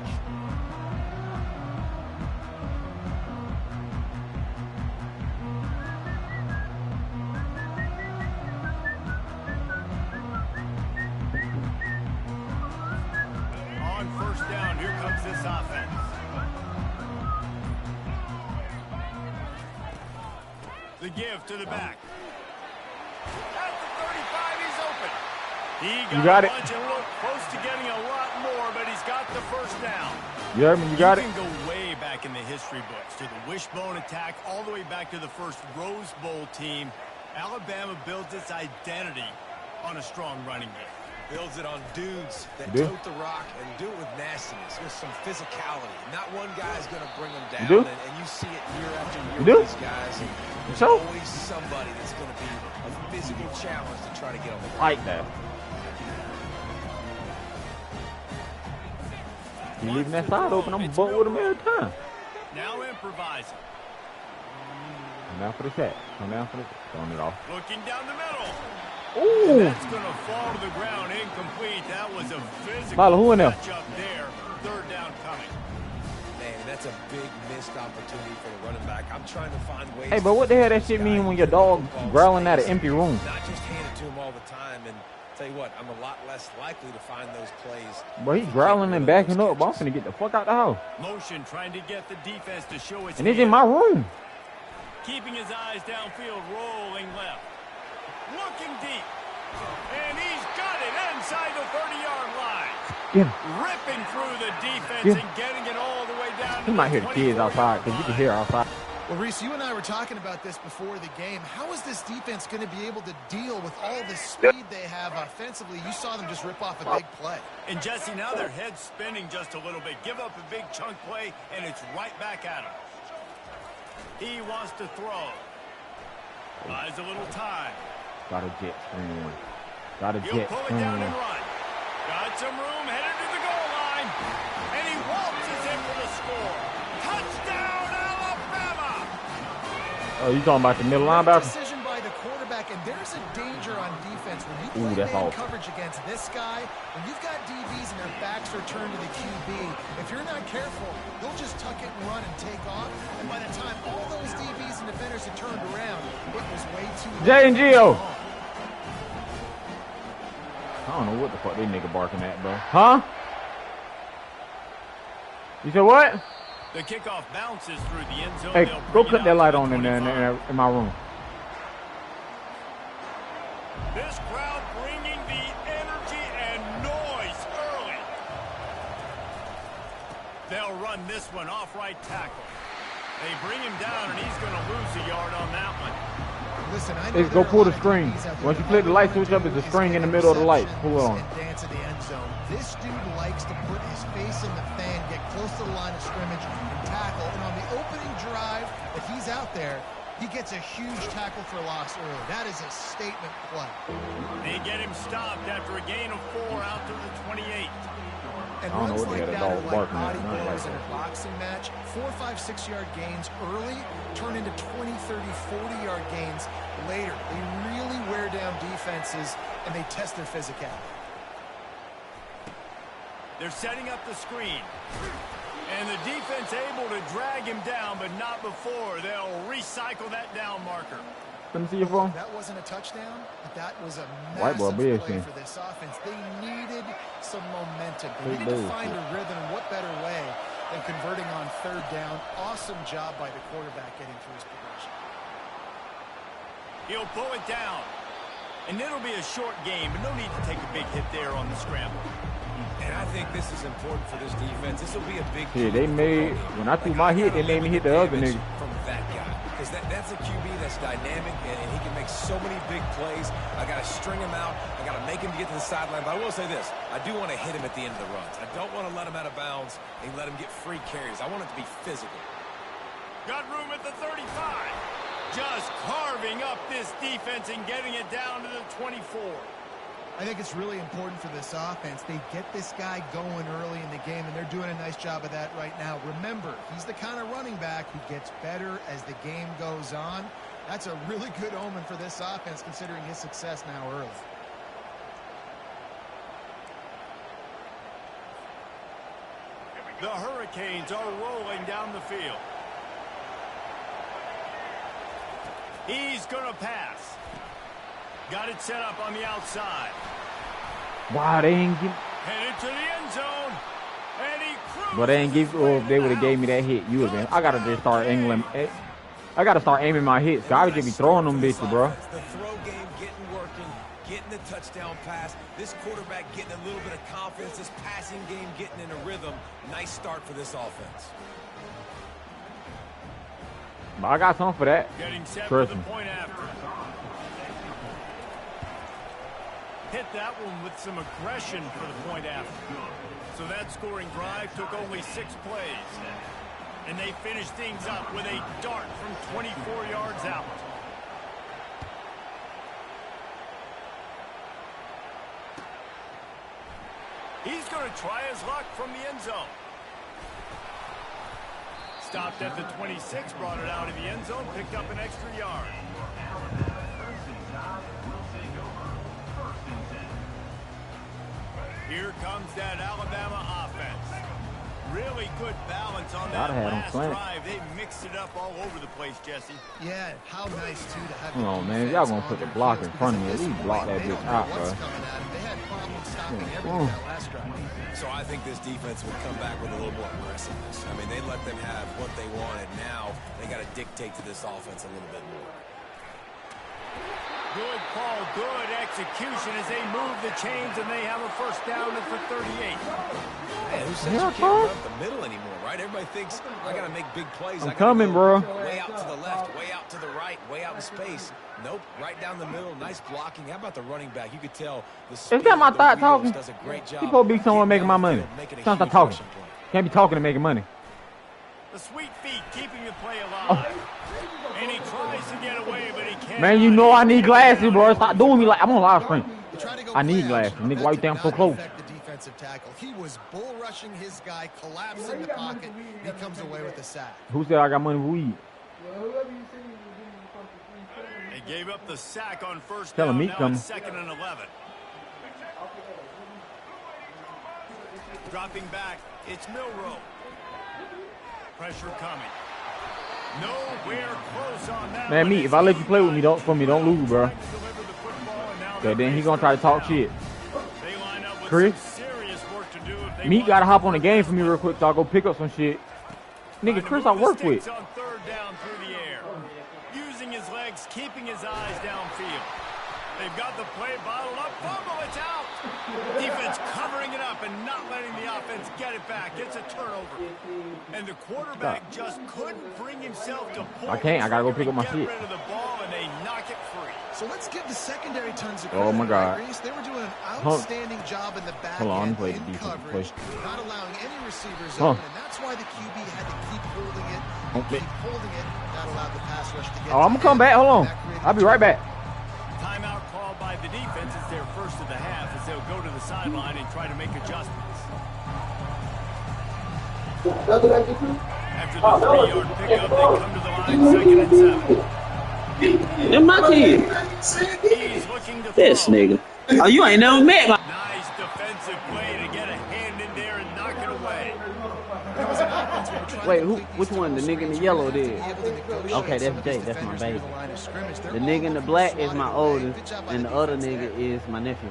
On first down, here comes this offense. The give to the back. At the 35, he's open. He got a bunch and looked close to getting a lot more, but he's got the first down. You heard me? You got it? You can go way back in the history books to the wishbone attack, all the way back to the first Rose Bowl team. Alabama builds its identity on a strong running game. Builds it on dudes that tote the rock and do it with nastiness, with some physicality. Not one guy's going to bring them down, and you see it year after year with these guys. There's always somebody that's going to be a physical challenge to try to get on the ground. Like that. You leaving that side open, I'm butt with him every time. Now improvising. Come down for the set. Come down for the throwing it off. Looking down the middle. Ooh. That's going to fall to the ground incomplete. That was a physical catch up there. Third down coming. Man, that's a big missed opportunity for the running back. I'm trying to find ways. Hey, but what the hell that shit mean when your dog growling at an empty room? Not just hand it to him all the time. And tell you what, I'm a lot less likely to find those plays. But he's growling and backing up. But I'm finna get the fuck out the house. Motion trying to get the defense to show its and it's in my room. Keeping his eyes downfield, rolling left. Looking deep. And he's got ripping through the defense and getting it all the way down. He might hear the kids outside because you can hear outside. Well, Reese, you and I were talking about this before the game. How is this defense going to be able to deal with all the speed they have offensively? You saw them just rip off a big play. And, Jesse, now their head's spinning just a little bit. Give up a big chunk play, and it's right back at him. He wants to throw. Buys a little time. Got a jet screen one. Got a He'll jet pull it screen down one. and run. Got some room, headed to the goal line. And he waltzes in for the score. Touchdown, Alabama! Oh, you talking about the middle linebacker? Decision by the quarterback, and there's a danger on defense when you play man coverage against this guy. When you've got DBs and their backs are turned to the QB, if you're not careful, they'll just tuck it and run and take off. And by the time all those DBs and defenders had turned around, it was way too late. J and Gio. I don't know what the fuck they nigga barking at, bro. Huh? You said what? The kickoff bounces through the end zone. Hey, go cut that light on in there in my room. This crowd bringing the energy and noise early. They'll run this one off right tackle. They bring him down, and he's going to lose a yard on that one. Listen, I know go pull the string. Once you click the light switch up, it's a string in the middle of the light. Pull it on. Dance in the end zone. This dude likes to put his face in the fan, get close to the line of scrimmage, and tackle. And on the opening drive that he's out there, he gets a huge tackle for loss early. That is a statement play. They get him stopped after a gain of 4 out to the 28. And I don't know what they had a dog barking at. Body blows in a boxing match. 4, 5, 6-yard gains early turn into 20, 30, 40-yard gains later. They really wear down defenses, and they test their physicality. They're setting up the screen. And the defense able to drag him down, but not before. They'll recycle that down marker. Let me see your phone. That wasn't a touchdown, but that was a massive play for this offense. They needed some momentum. They needed to find a rhythm, and what better way than converting on 3rd down. Awesome job by the quarterback getting through his progression. He'll pull it down. And it'll be a short game, but no need to take a big hit there on the scramble. And I think this is important for this defense. This will be a big... Yeah, they made... When I threw my hit, they made me hit the other nigga. From that guy. Because that's a QB that's dynamic, and he can make so many big plays. I got to string him out. I got to make him get to the sideline. But I will say this. I do want to hit him at the end of the runs. I don't want to let him out of bounds and let him get free carries. I want it to be physical. Got room at the 35. Just carving up this defense and getting it down to the 24. I think it's really important for this offense. They get this guy going early in the game, and they're doing a nice job of that right now. Remember, he's the kind of running back who gets better as the game goes on. That's a really good omen for this offense, considering his success now early. The Hurricanes are rolling down the field. He's going to pass. Got it set up on the outside. Wow, they ain't give... Headed to the end zone. And he cruises. But they ain't give... Or if they would have gave me that hit, you would have been... I got to just start angling... I got to start aiming my hits. I would just be throwing them bitches, bro. The throw game getting working, getting the touchdown pass. This quarterback getting a little bit of confidence. This passing game getting in a rhythm. Nice start for this offense. But I got something for that. Getting set Trust for the me. point after. Hit that one with some aggression for the point after. So that scoring drive took only 6 plays. And they finished things up with a dart from 24 yards out. He's going to try his luck from the end zone. Stopped at the 26, brought it out of the end zone, picked up an extra yard. Here comes that Alabama offense. Really good balance on that last drive. They mixed it up all over the place, Jesse. Yeah, how nice, too, to have... Come on, man. Y'all going to put the block in front of me. At least block that bitch out, bro. They had problems stopping everything that last drive. So I think this defense would come back with a little more aggressiveness. I mean, they let them have what they wanted. Now they got to dictate to this offense a little bit more. Good call, good execution as they move the chains and they have a first down at the 38. Man, who says you can't run up the middle anymore, right? Everybody thinks I got to make big plays. I'm coming, bro. Way out to the left, way out to the right, way out in space. Nope, right down the middle. Nice blocking. How about the running back? You could tell the speed Is that my thought talking? does a great job. You supposed to be someone making my money. Stop talking. Can't be talking and making money. The sweet feet keeping the play alive. And he tries to get away, but he can't. Man, you know I need glasses, bro. Stop doing me like I'm on live stream. I need glasses. Nigga, why you think I'm so close? He was bull rushing his guy, collapsing the pocket, and he comes away with a sack. Who said I got money for weed? They gave up the sack on first Tell him down. me Now come. it's 2nd and 11. Dropping back, it's Milroe. Pressure coming. Nowhere close on that. Man, me, if I let you play with me, don't lose, bro. Okay, then he gonna try to talk shit. Chris, Meat gotta hop on the game for me real quick so I'll go pick up some shit. Nigga, Chris I work with. On third down through the air. Using his legs, keeping his eyes downfield. They've got the play bottled up. Fumble, it's out. Defense covering it up and not letting the offense get it back. It's a turnover. And the quarterback just couldn't bring himself to pull. I can't. I gotta go pick up my shit. Rid of the ball and they knock it free. So let's give the secondary tons of credit. Oh my God. They were doing an outstanding job in the back end Play in the defense. coverage, not allowing any receivers open, and that's why the QB had to keep holding it, not allow the pass rush to get. Oh, I'm gonna come back. Hold on. I'll be right back. Timeout called by the defense. It's their first of the half as they'll go to the sideline and try to make adjustments. After the 3-yard pickup, they come to the line, 2nd and 7. Them my kid. He's looking to This throw. nigga. Oh, you ain't never met my. Nice defensive play to get a hand in there and knock it away. Wait, which one? The nigga in the yellow did. Okay, that's Jay. That's my baby. The nigga in the black is my oldest, and the other nigga is my nephew.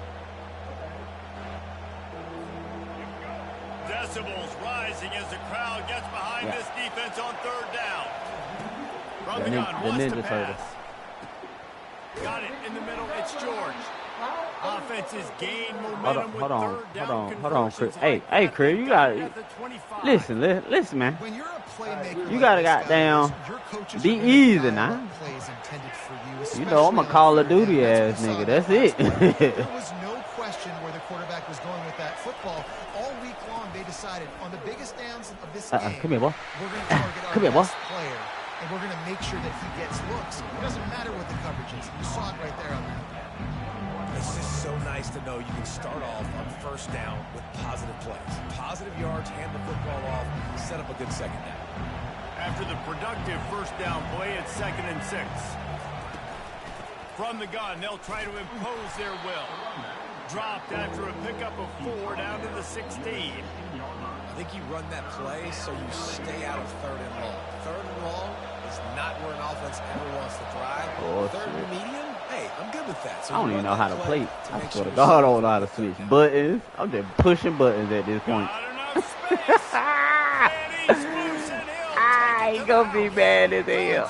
Decibels rising as the crowd gets behind this defense on third down. From the gun, wants to pass. Got it in the middle. It's George. Offenses gain momentum with third down. Hold on, Chris. Hey, Chris, you gotta listen, man. When you're a playmaker, You gotta goddamn be easy now. You know I'm a Call of Duty ass nigga. That's it. There was no question where the quarterback was going with that football. All week long, they decided on the biggest downs of this game, come here, boy. we're going to target our best player, and we're going to make sure that he gets looks. It doesn't matter what the coverage is. You saw it right there on that. It's just so nice to know you can start off on first down with positive plays. Positive yards, hand the football off, set up a good second down. After the productive first down play, it's 2nd and 6. From the gun, they'll try to impose their will. Dropped after a pickup of 4 down to the 16. I think you run that play so you stay out of 3rd and long. 3rd and long is not where an offense ever wants to drive. 3rd and medium, hey, I'm good with that. So I don't even know how to play. I make swear to sure God, I don't know how to switch buttons. I'm just pushing buttons at this point. Not enough space. And he's loose and he'll I ain't gonna be mad as hell.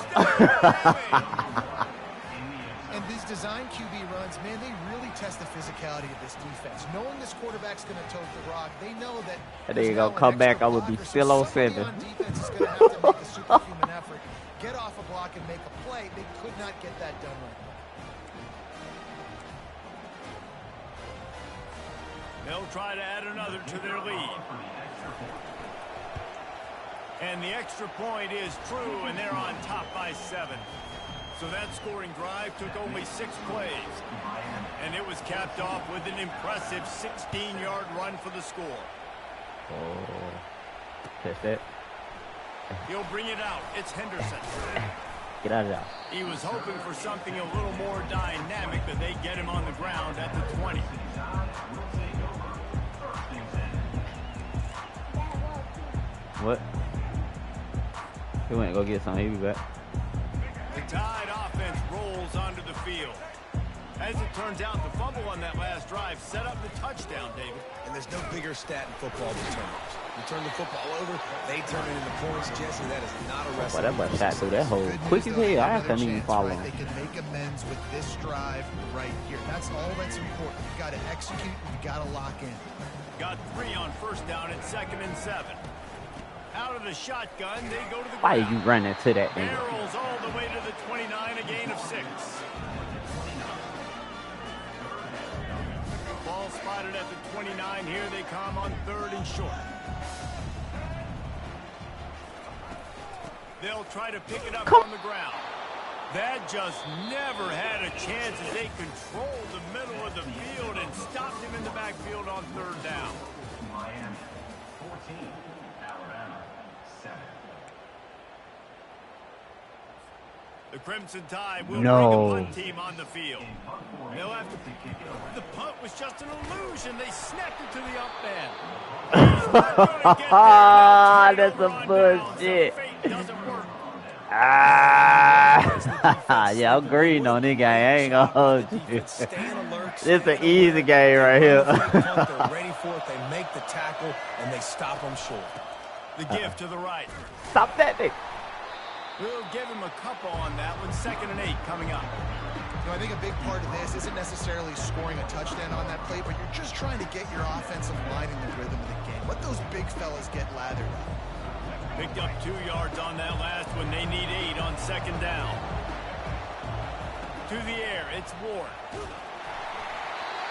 And these design QB runs, man, they really test the physicality of this defense. Knowing this quarterback's going to toe the rock, they know that. And then you gonna come back, I would be still on 7. Defense is going to have to make a superhuman effort, get off a block and make a play. They could not get that done right now. They'll try to add another to their lead. And the extra point is true, and they're on top by 7. So that scoring drive took only 6 plays. And it was capped off with an impressive 16-yard run for the score. Oh, catch that. He'll bring it out. It's Henderson. Get out of there. He was hoping for something a little more dynamic, but they get him on the ground at the 20. What? He went to go get something. He'll be back. The Tide offense rolls onto the field. As it turns out, the fumble on that last drive set up the touchdown, David. And there's no bigger stat in football than turnovers. You turn the football over, they turn it into points. Jesse, that is not a recipe. That boy shot through that hole quick as hell. I couldn't even follow him. They can make amends with this drive right here. That's all that's important. You've got to execute. You've got to lock in. Got 3 on first down at 2nd and 7. Out of the shotgun, they go to the Why ground. are you running to that thing? Barrels all the way to the 29, a gain of 6. Ball spotted at the 29. Here they come on 3rd and short. They'll try to pick it up on the ground. That just never had a chance as they controlled the middle of the field and stopped him in the backfield on 3rd down. Miami 14, Alabama 7. The Crimson Tide will bring the punt team on the field. They'll have to pick it up. The punt was just an illusion. They snapped it to the up man. That's some bullshit. Yeah, I'm green on this game. I ain't gonna hold you. It's an easy game right here. They're ready for it. They make the tackle and they stop them short. The give to the right. Stop that thing. We'll give him a couple on that one. 2nd and 8 coming up. You know, I think a big part of this isn't necessarily scoring a touchdown on that play, but you're just trying to get your offensive line in the rhythm of the game. Let those big fellas get lathered up. Picked up 2 yards on that last one. They need 8 on 2nd down. To the air, it's Ward.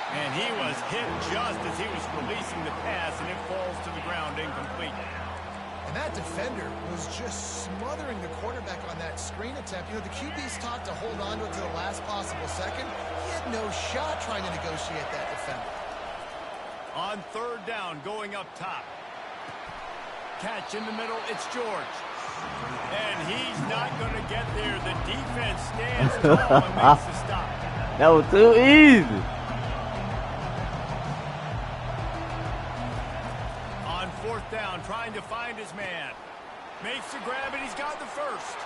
And he was hit just as he was releasing the pass, and it falls to the ground incomplete. And that defender was just smothering the quarterback on that screen attempt. You know, the QB's taught to hold on to it to the last possible second. He had no shot trying to negotiate that defender. On 3rd down, going up top. Catch in the middle, it's George. And he's not going to get there. The defense stands tall and makes the stop. That was too easy. On 4th down, trying to find his man. Makes the grab, and he's got the first.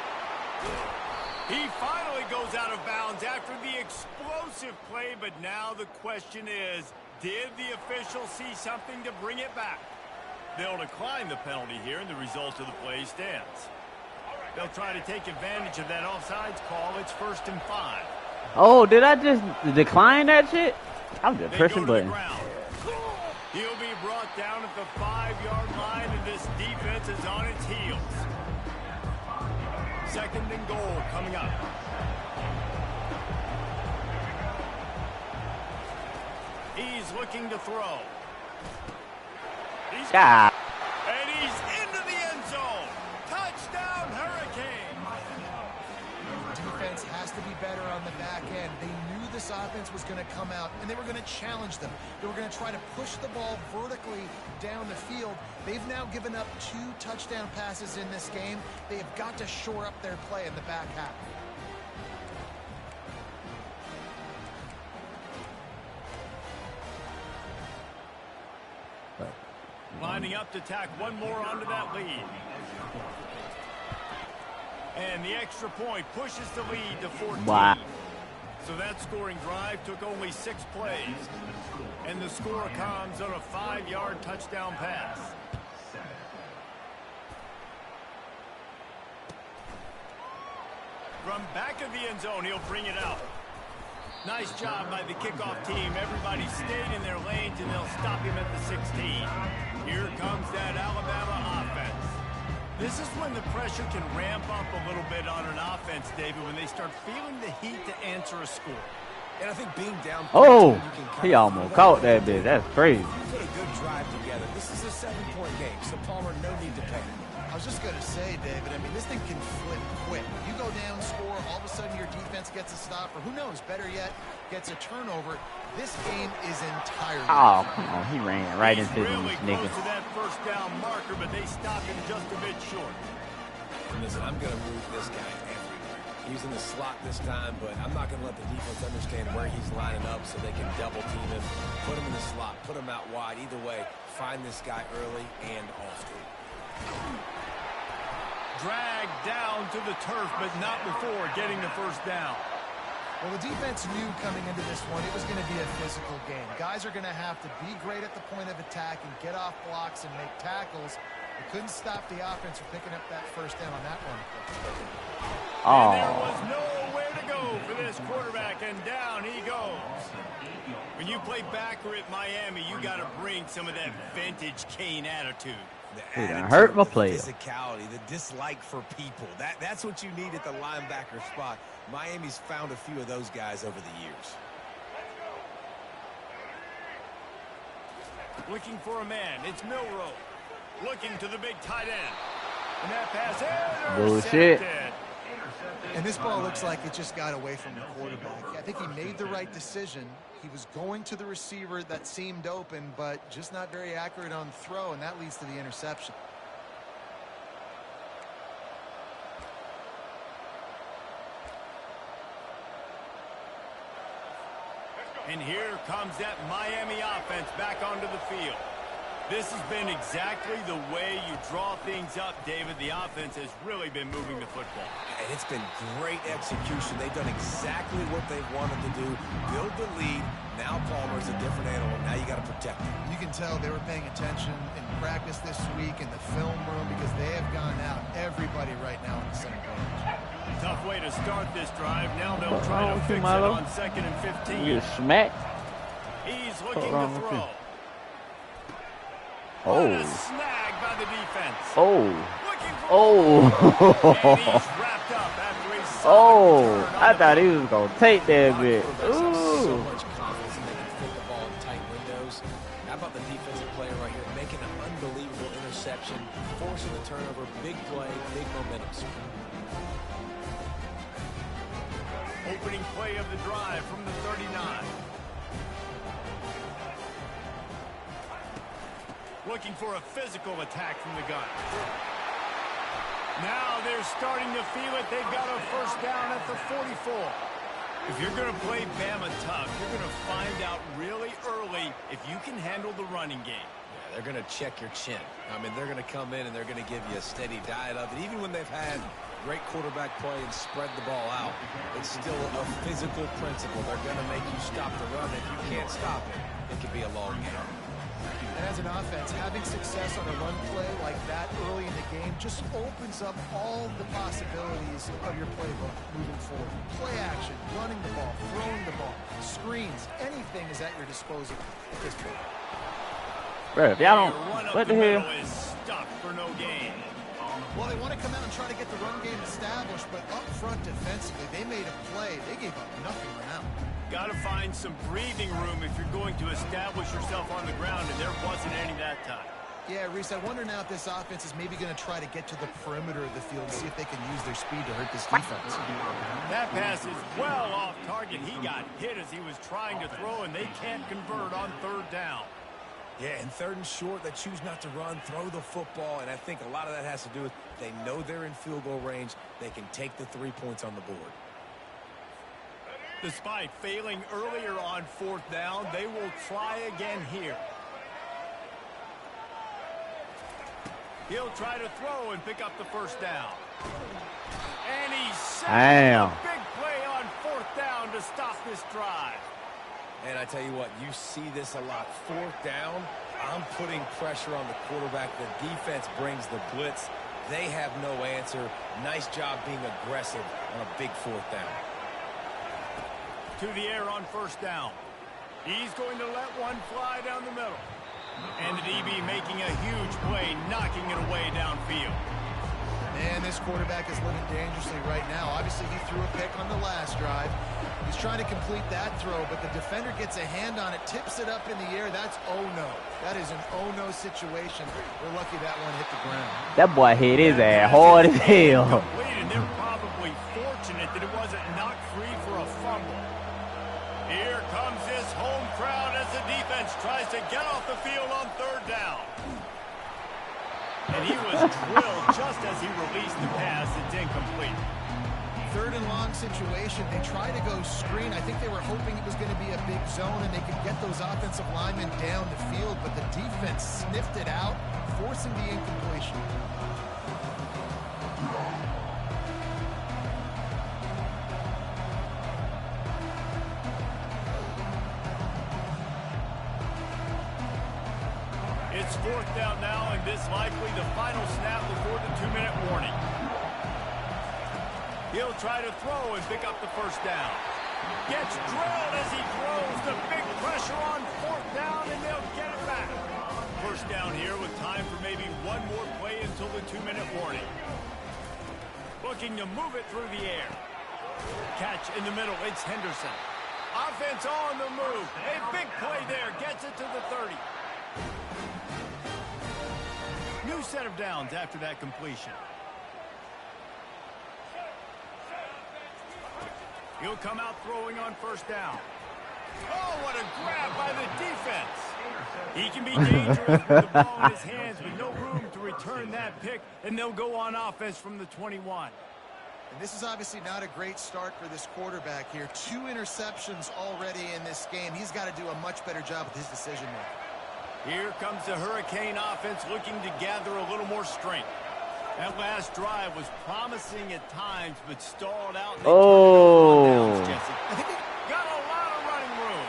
He finally goes out of bounds after the explosive play, but now the question is, did the official see something to bring it back? They'll decline the penalty here, and the result of the play stands. They'll try to take advantage of that offsides call. It's 1st and 5. Oh, did I just decline that shit? I'm just pressing buttons. He'll be brought down at the 5-yard line, and this defense is on its heels. 2nd and goal coming up. He's looking to throw. God. And he's into the end zone. Touchdown, Hurricane. Defense has to be better on the back end. They knew this offense was going to come out, and they were going to challenge them. They were going to try to push the ball vertically down the field. They've now given up 2 touchdown passes in this game. They have got to shore up their play in the back half. Lining up to tack one more onto that lead. And the extra point pushes the lead to 14. Wow. So that scoring drive took only 6 plays. And the score comes on a 5-yard touchdown pass. From back of the end zone, he'll bring it out. Nice job by the kickoff team. Everybody stayed in their lanes, and they'll stop him at the 16. Here comes that Alabama offense. This is when the pressure can ramp up a little bit on an offense, David, when they start feeling the heat to answer a score. And I think being down... Oh, he almost caught that bitch. That's crazy. You put a good drive together. This is a 7-point game, so Palmer, no need to panic. I was just going to say, David, I mean, this thing can flip quick. You go down, score, all of a sudden your defense gets a stop, or who knows, better yet, gets a turnover. This game is entirely... Oh, come on. He ran right into really these niggas. close to that first down marker, but they stopped him just a bit short. Listen, I'm going to move this guy everywhere. He's in the slot this time, but I'm not going to let the defense understand where he's lining up so they can double team him, put him in the slot, put him out wide. Either way, find this guy early and often. Dragged down to the turf, but not before getting the first down. Well, the defense knew coming into this one it was going to be a physical game. Guys are going to have to be great at the point of attack and get off blocks and make tackles. They couldn't stop the offense from picking up that first down on that one. And there was nowhere to go for this quarterback, and down he goes. When you play backer at Miami, you got to bring some of that vintage Kane attitude. The attitude, hurt my player. The physicality, the dislike for people. That's what you need at the linebacker spot. Miami's found a few of those guys over the years. Looking for a man. It's Milroe. Looking to the big tight end. And that pass intercepted. Bullshit. And this ball looks like it just got away from the quarterback. I think he made the right decision. He was going to the receiver that seemed open, but just not very accurate on the throw, and that leads to the interception. And here comes that Miami offense back onto the field. This has been exactly the way you draw things up, David. The offense has really been moving the football. And it's been great execution. They've done exactly what they wanted to do. Build the lead. Now Palmer's a different animal. Now you got to protect him. You can tell they were paying attention in practice this week in the film room because they have gone out everybody right now on the same page. Tough way to start this drive. Now they'll try to fix it on 2nd and 15. You smacked. He's looking to throw. Oh. What a snag by the defense. I thought he was going to take that bit. Ooh. So much confidence in they can fit the ball in tight windows. How about the defensive player right here making an unbelievable interception, forcing the turnover, big play, big momentum. Opening play of the drive from the 39. Looking for a physical attack from the gun. Now they're starting to feel it. They've got a first down at the 44. If you're going to play Bama tough, you're going to find out really early if you can handle the running game. Yeah, they're going to check your chin. I mean, they're going to come in and they're going to give you a steady diet of it. Even when they've had great quarterback play and spread the ball out, it's still a physical principle. They're going to make you stop the run. If you can't stop it, it could be a long game. And as an offense, having success on a run play like that early in the game just opens up all the possibilities of your playbook moving forward. Play action, running the ball, throwing the ball, screens, anything is at your disposal at this point. Bro, if y'all don't, what the hell? Is stuck for no gain. Well, they want to come out and try to get the run game established, but up front defensively, they made a play. They gave up nothing on that one. Got to find some breathing room if you're going to establish yourself on the ground, and there wasn't any that time. Yeah, Reese, I wonder now if this offense is maybe going to try to get to the perimeter of the field and see if they can use their speed to hurt this defense. That pass is well off target. He got hit as he was trying to throw, and they can't convert on 3rd down. Yeah, and 3rd and short, they choose not to run, throw the football, and I think a lot of that has to do with they know they're in field goal range. They can take the 3 points on the board. Despite failing earlier on 4th down, they will try again here. He'll try to throw and pick up the first down. And he sets a big play on 4th down to stop this drive. And I tell you what, you see this a lot. 4th down, I'm putting pressure on the quarterback. The defense brings the blitz. They have no answer. Nice job being aggressive on a big 4th down. To the air on 1st down. He's going to let one fly down the middle. And the DB making a huge play, knocking it away downfield. And this quarterback is living dangerously right now. Obviously, he threw a pick on the last drive. He's trying to complete that throw, but the defender gets a hand on it, tips it up in the air. That's oh-no. That is an oh-no situation. We're lucky that one hit the ground. That boy hit his ass hard as hell. And they're probably fortunate that it wasn't knocked free for a fumble. Here comes this home crowd as the defense tries to get off the field on 3rd down. And he was drilled just as he released the pass. It's incomplete. 3rd and long situation. They try to go screen. I think they were hoping it was going to be a big zone and they could get those offensive linemen down the field, but the defense sniffed it out, forcing the incompletion. It's 4th down now, and this likely the final snap before the 2-minute warning. He'll try to throw and pick up the first down. Gets drilled as he throws. The big pressure on 4th down, and they'll get it back. First down here with time for maybe one more play until the 2-minute warning. Looking to move it through the air. Catch in the middle. It's Henderson. Offense on the move. A big play there. Gets it to the 30. New set of downs after that completion. He'll come out throwing on first down. Oh, what a grab by the defense. He can be dangerous with the ball in his hands, but no room to return that pick, and they'll go on offense from the 21. And this is obviously not a great start for this quarterback here. 2 interceptions already in this game. He's got to do a much better job with his decision-making. Here comes the Hurricane offense looking to gather a little more strength. That last drive was promising at times, but stalled out. Oh. Jesse. Got a lot of running room.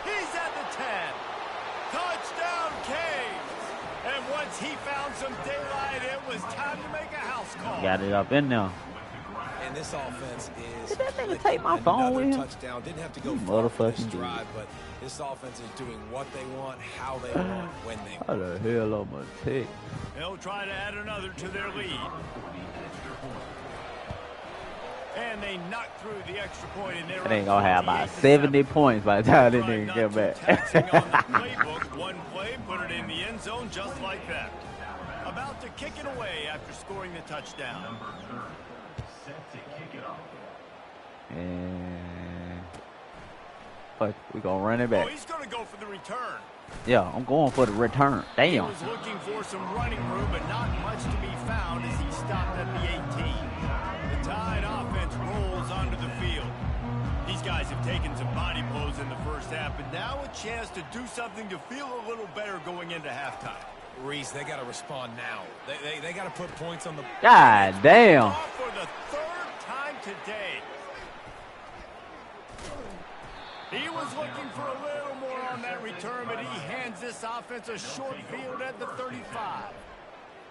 He's at the 10. Touchdown, Caves. And once he found some daylight, it was time to make a house call. Got it up in there. And this offense is Did that nigga take my phone with him? Touchdown. Didn't have to go far for this drive, but this offense is doing what they want, how they want, when they want. How the hell am I take? They'll try to add another to their lead. And they knock through the extra point, and they're I ain't gonna have about 70 points by the time they nigga get back. On the playbook, one play, put it in the end zone just like that. About to kick it away after scoring the touchdown. Set to kick it off. And but we gonna run it back. Oh, he's gonna go for the return. Yeah, I'm going for the return. He Damn. was looking for some running room, but not much to be found as he stopped at the 18. The Tide offense rolls onto the field. These guys have taken some body blows in the first half, but now a chance to do something to feel a little better going into halftime. Reese, they got to respond now. They got to put points on the... God damn. For the 3rd time today. He was looking for a little more on that return, but he hands this offense a short field at the 35.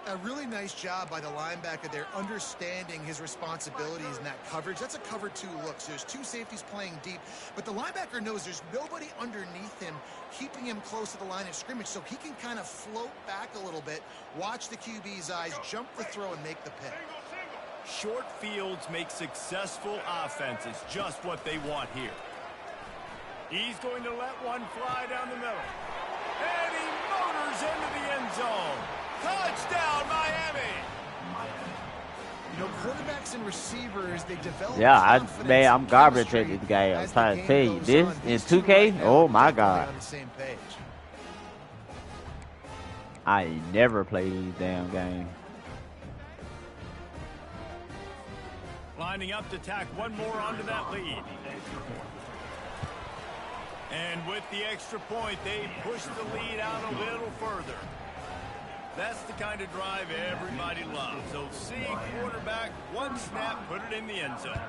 A really nice job by the linebacker there, understanding his responsibilities in that coverage. That's a cover 2 look. So there's 2 safeties playing deep, but the linebacker knows there's nobody underneath him, keeping him close to the line of scrimmage, so he can kind of float back a little bit, watch the QB's eyes, jump the throw, and make the pick. Short fields make successful offenses just what they want here. He's going to let one fly down the middle. And he motors into the end zone. Touchdown, Miami! You know, quarterbacks and receivers, they develop. Yeah, I'm garbage at this guy. I'm trying to tell you. This in 2K? Oh, my God. I ain't never played these damn games. Lining up to tack one more onto that lead. And with the extra point, they push the lead out a little further. That's the kind of drive everybody loves. So see quarterback, one snap, put it in the end zone.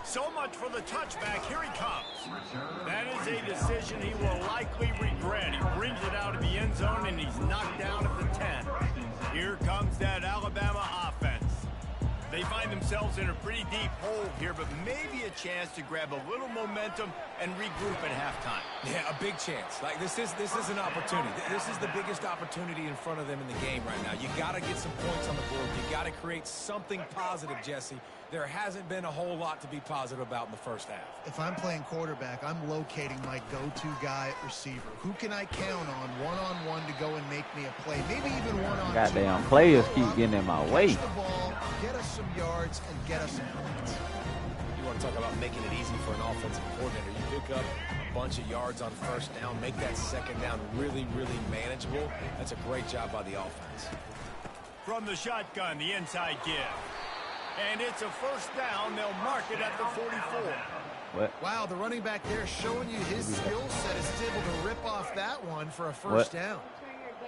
So much for the touchback. Here he comes. That is a decision he will likely regret. He brings it out of the end zone, and he's knocked down at the 10. Here comes that Alabama offense. They find themselves in a pretty deep hole here, but maybe a chance to grab a little momentum and regroup at halftime. Yeah, a big chance. Like this is an opportunity. This is the biggest opportunity in front of them in the game right now. You got to get some points on the board. You got to create something positive, Jesse. There hasn't been a whole lot to be positive about in the first half. If I'm playing quarterback, I'm locating my go-to guy at receiver. Who can I count on one-on-one to go and make me a play? Maybe even one-on-two. Goddamn players keep getting in my way. Catch the ball, get us some yards, and get us some points. You want to talk about making it easy for an offensive coordinator. You pick up a bunch of yards on first down, make that second down really, really manageable. That's a great job by the offense. From the shotgun, the inside give. And it's a first down. They'll mark it at the 44. What? Wow, the running back there showing you his skill set is able to rip off that one for a first down.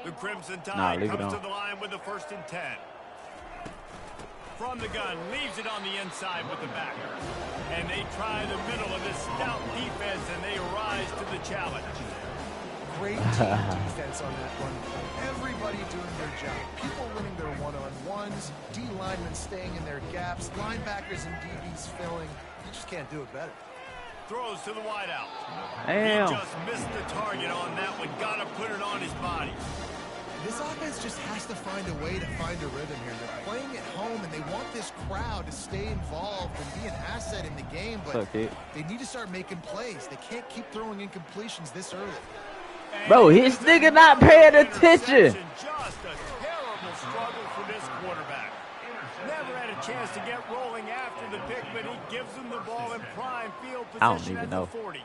The Crimson Tide comes to the line with the 1st and 10. From the gun, leaves it on the inside with the backer. And they try the middle of this stout defense, and they rise to the challenge. Great team defense on that run play. Everybody doing their job. People winning their one-on-ones, D linemen staying in their gaps, linebackers and DBs filling. You just can't do it better. Throws to the wideout. Damn. He just missed the target on that one. Got to put it on his body. This offense just has to find a way to find a rhythm here. They're playing at home, and they want this crowd to stay involved and be an asset in the game, but they need to start making plays. They can't keep throwing incompletions this early. Bro, his nigga not paying attention. Just a terrible struggle for this quarterback. Never had a chance to get rolling after the pick, but he gives them the ball in prime field position at the 40.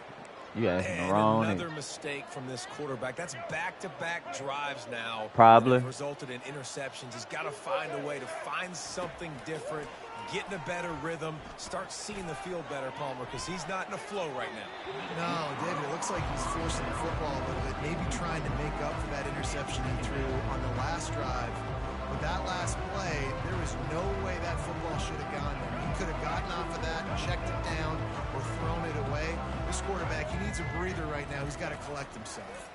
You asking the wrong another mistake from this quarterback. That's back-to-back drives now. Probably. Resulted in interceptions. He's got to find a way to find something different, get in a better rhythm, start seeing the field better, Palmer, because he's not in a flow right now. No, David, it looks like he's forcing the football a little bit, maybe trying to make up for that interception he threw on the last drive. With that last play, there was no way that football should have gone there. He could have gotten off of that, checked it down, or thrown it away. This quarterback, he needs a breather right now. He's got to collect himself.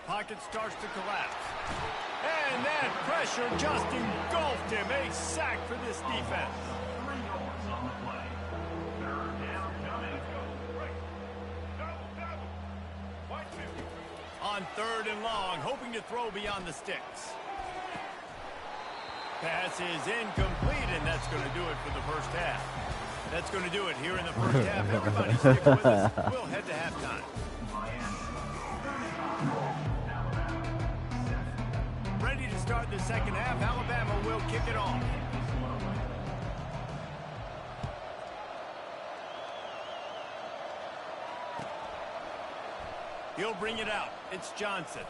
Pocket starts to collapse. And that pressure just engulfed him. A sack for this defense. On 3rd and long, hoping to throw beyond the sticks. Pass is incomplete, and that's going to do it for the first half. That's going to do it here in the first half. Everybody stick with us. We'll head to halftime. Ready to start the second half. Alabama will kick it off. He'll bring it out. It's Johnson.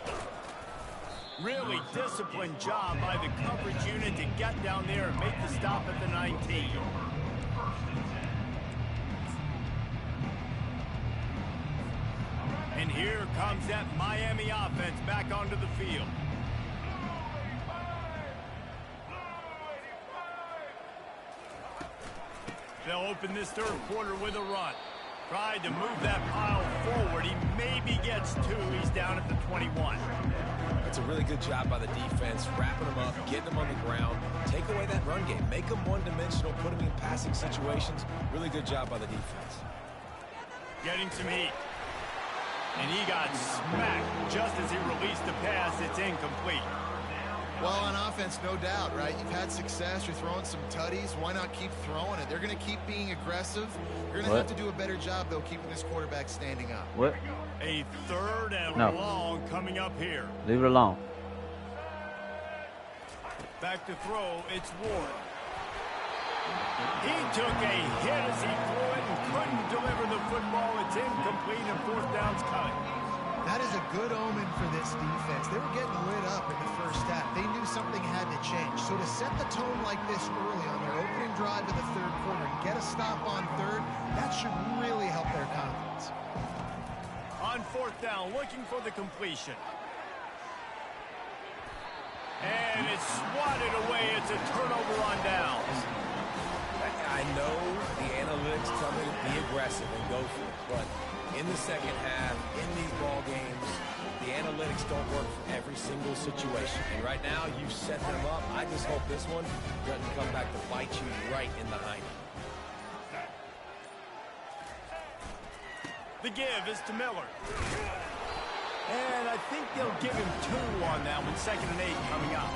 Really disciplined job by the coverage unit to get down there and make the stop at the 19. And here comes that Miami offense back onto the field. They'll open this third quarter with a run. Tried to move that pile forward. He maybe gets 2. He's down at the 21. That's a really good job by the defense, wrapping them up, getting them on the ground, take away that run game, make them one-dimensional, put them in passing situations. Really good job by the defense. Getting some heat. And he got smacked just as he released the pass. It's incomplete. Well, on offense, no doubt, right? You've had success. You're throwing some tutties. Why not keep throwing it? They're going to keep being aggressive. You're going to have to do a better job, though, keeping this quarterback standing up. What? A 3rd and long coming up here. Leave it alone. Back to throw. It's Ward. He took a hit as he threw it and couldn't deliver the football. It's incomplete, and 4th down's coming. That is a good omen for this defense. They were getting lit up in the first half. They knew something had to change. So to set the tone like this early on their opening drive of the third quarter and get a stop on 3rd, that should really help their confidence. On 4th down, looking for the completion. And it's swatted away. It's a turnover on downs. I know the analytics tell me to be aggressive and go for it, but in the second half, in these ball games, the analytics don't work for every single situation. And right now, you've set them up. I just hope this one doesn't come back to bite you right in the hind. The give is to Miller. And I think they'll give him 2 on that one. 2nd and 8 coming up.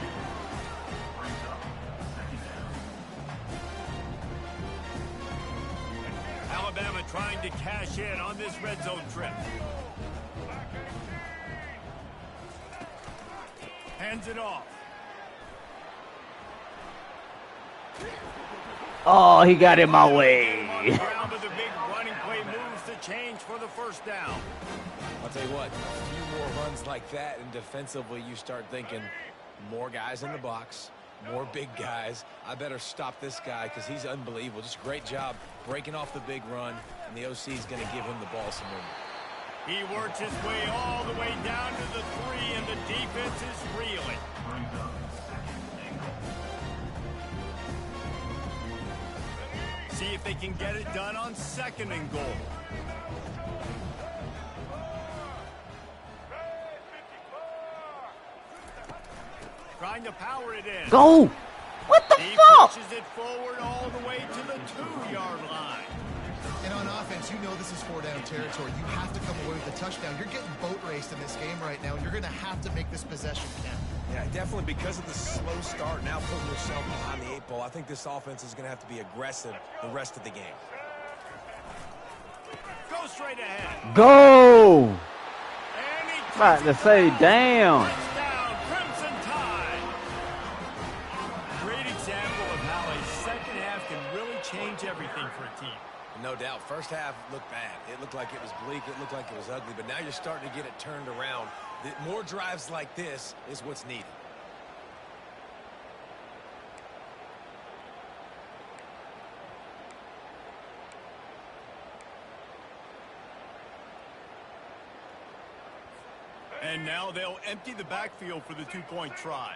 Alabama trying to cash in on this red zone trip. Hands it off. Oh, he got in my way. On the ground with a big running play moves the change for the 1st down. I'll tell you what, a few more runs like that, and defensively you start thinking more guys in the box, more big guys. I better stop this guy because he's unbelievable. Just a great job breaking off the big run, and the OC is going to give him the ball some more. He works his way all the way down to the 3, and the defense is reeling. See if they can get it done on 2nd and goal. Trying to power it in. Go! What the He fuck? pushes it forward all the way to the 2-yard line. And on offense, you know this is 4-down territory. You have to come away with a touchdown. You're getting boat raced in this game right now, and you're going to have to make this possession count. Yeah, definitely because of the slow start, now putting yourself behind the 8 ball. I think this offense is going to have to be aggressive the rest of the game. Go straight ahead. Go! And he About to say, damn. touchdown, Crimson Tide. Great example of how a second half can really change everything for a team. No doubt. First half looked bad. It looked like it was bleak. It looked like it was ugly. But now you're starting to get it turned around. More drives like this is what's needed. And now they'll empty the backfield for the 2-point try.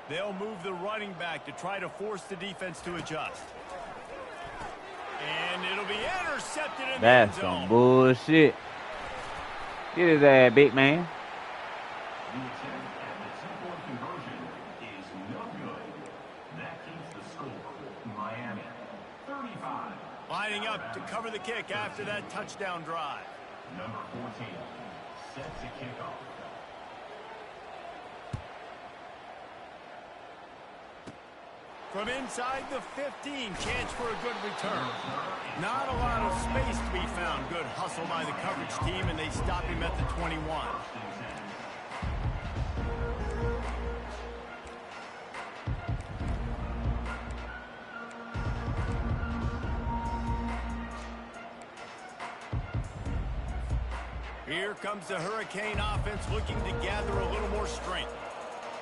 They'll move the running back to try to force the defense to adjust. And it'll be intercepted in the end That's zone. some bullshit. Get his ass, big man. The attempt at the 2-point conversion is no good. That keeps the score. Miami, 35. Lining up to cover the kick after that touchdown drive. Number 14, set to kick off. From inside the 15, chance for a good return. Not a lot of space to be found. Good hustle by the coverage team, and they stop him at the 21. Here comes the Hurricane offense looking to gather a little more strength.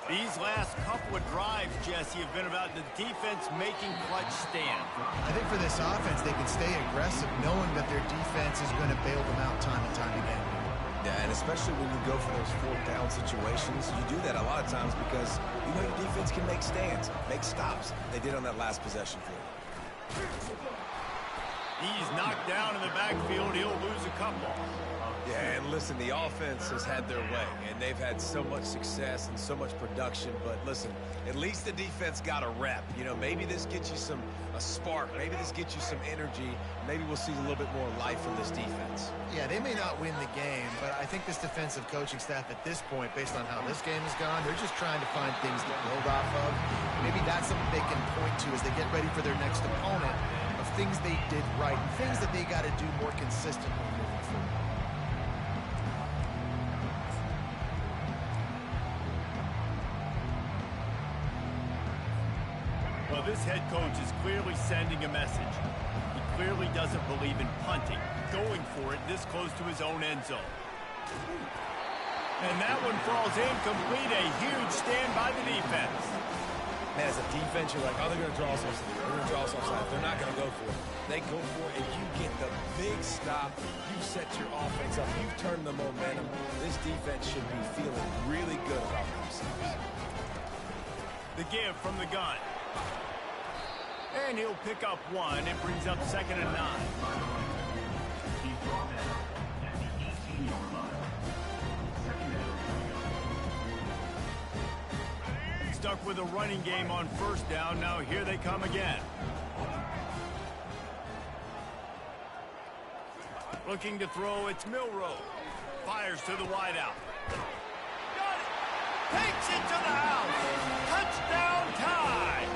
These last couple of drives, Jesse, have been about the defense making clutch stand. I think for this offense, they can stay aggressive knowing that their defense is going to bail them out time and time again. Yeah, and especially when you go for those 4th-down situations, you do that a lot of times because you know your defense can make stands, make stops. They did on that last possession for you. He's knocked down in the backfield. He'll lose a couple. Yeah, and listen, the offense has had their way, and they've had so much success and so much production. But listen, at least the defense got a rep. You know, maybe this gets you a spark. Maybe this gets you some energy. Maybe we'll see a little bit more life from this defense. Yeah, they may not win the game, but I think this defensive coaching staff at this point, based on how this game has gone, they're just trying to find things to build off of. Maybe that's something they can point to as they get ready for their next opponent, of things they did right, things that they got to do more consistently moving forward. Well, this head coach is clearly sending a message. He clearly doesn't believe in punting, going for it this close to his own end zone. And that one falls incomplete. A huge stand by the defense. Man, as a defense, you're like, oh, they're going to draw us offside. They're going to draw us offside. They're not going to go for it. They go for it, and you get the big stop. You set your offense up. You've turned the momentum. This defense should be feeling really good about themselves. The give from the gun. And he'll pick up one. It brings up 2nd and 9. He's brought down at the 18-yard line. Stuck with a running game on 1st down. Now here they come again. Looking to throw, it's Milrow. Fires to the wideout. Got it! Takes it to the house! Touchdown Tide!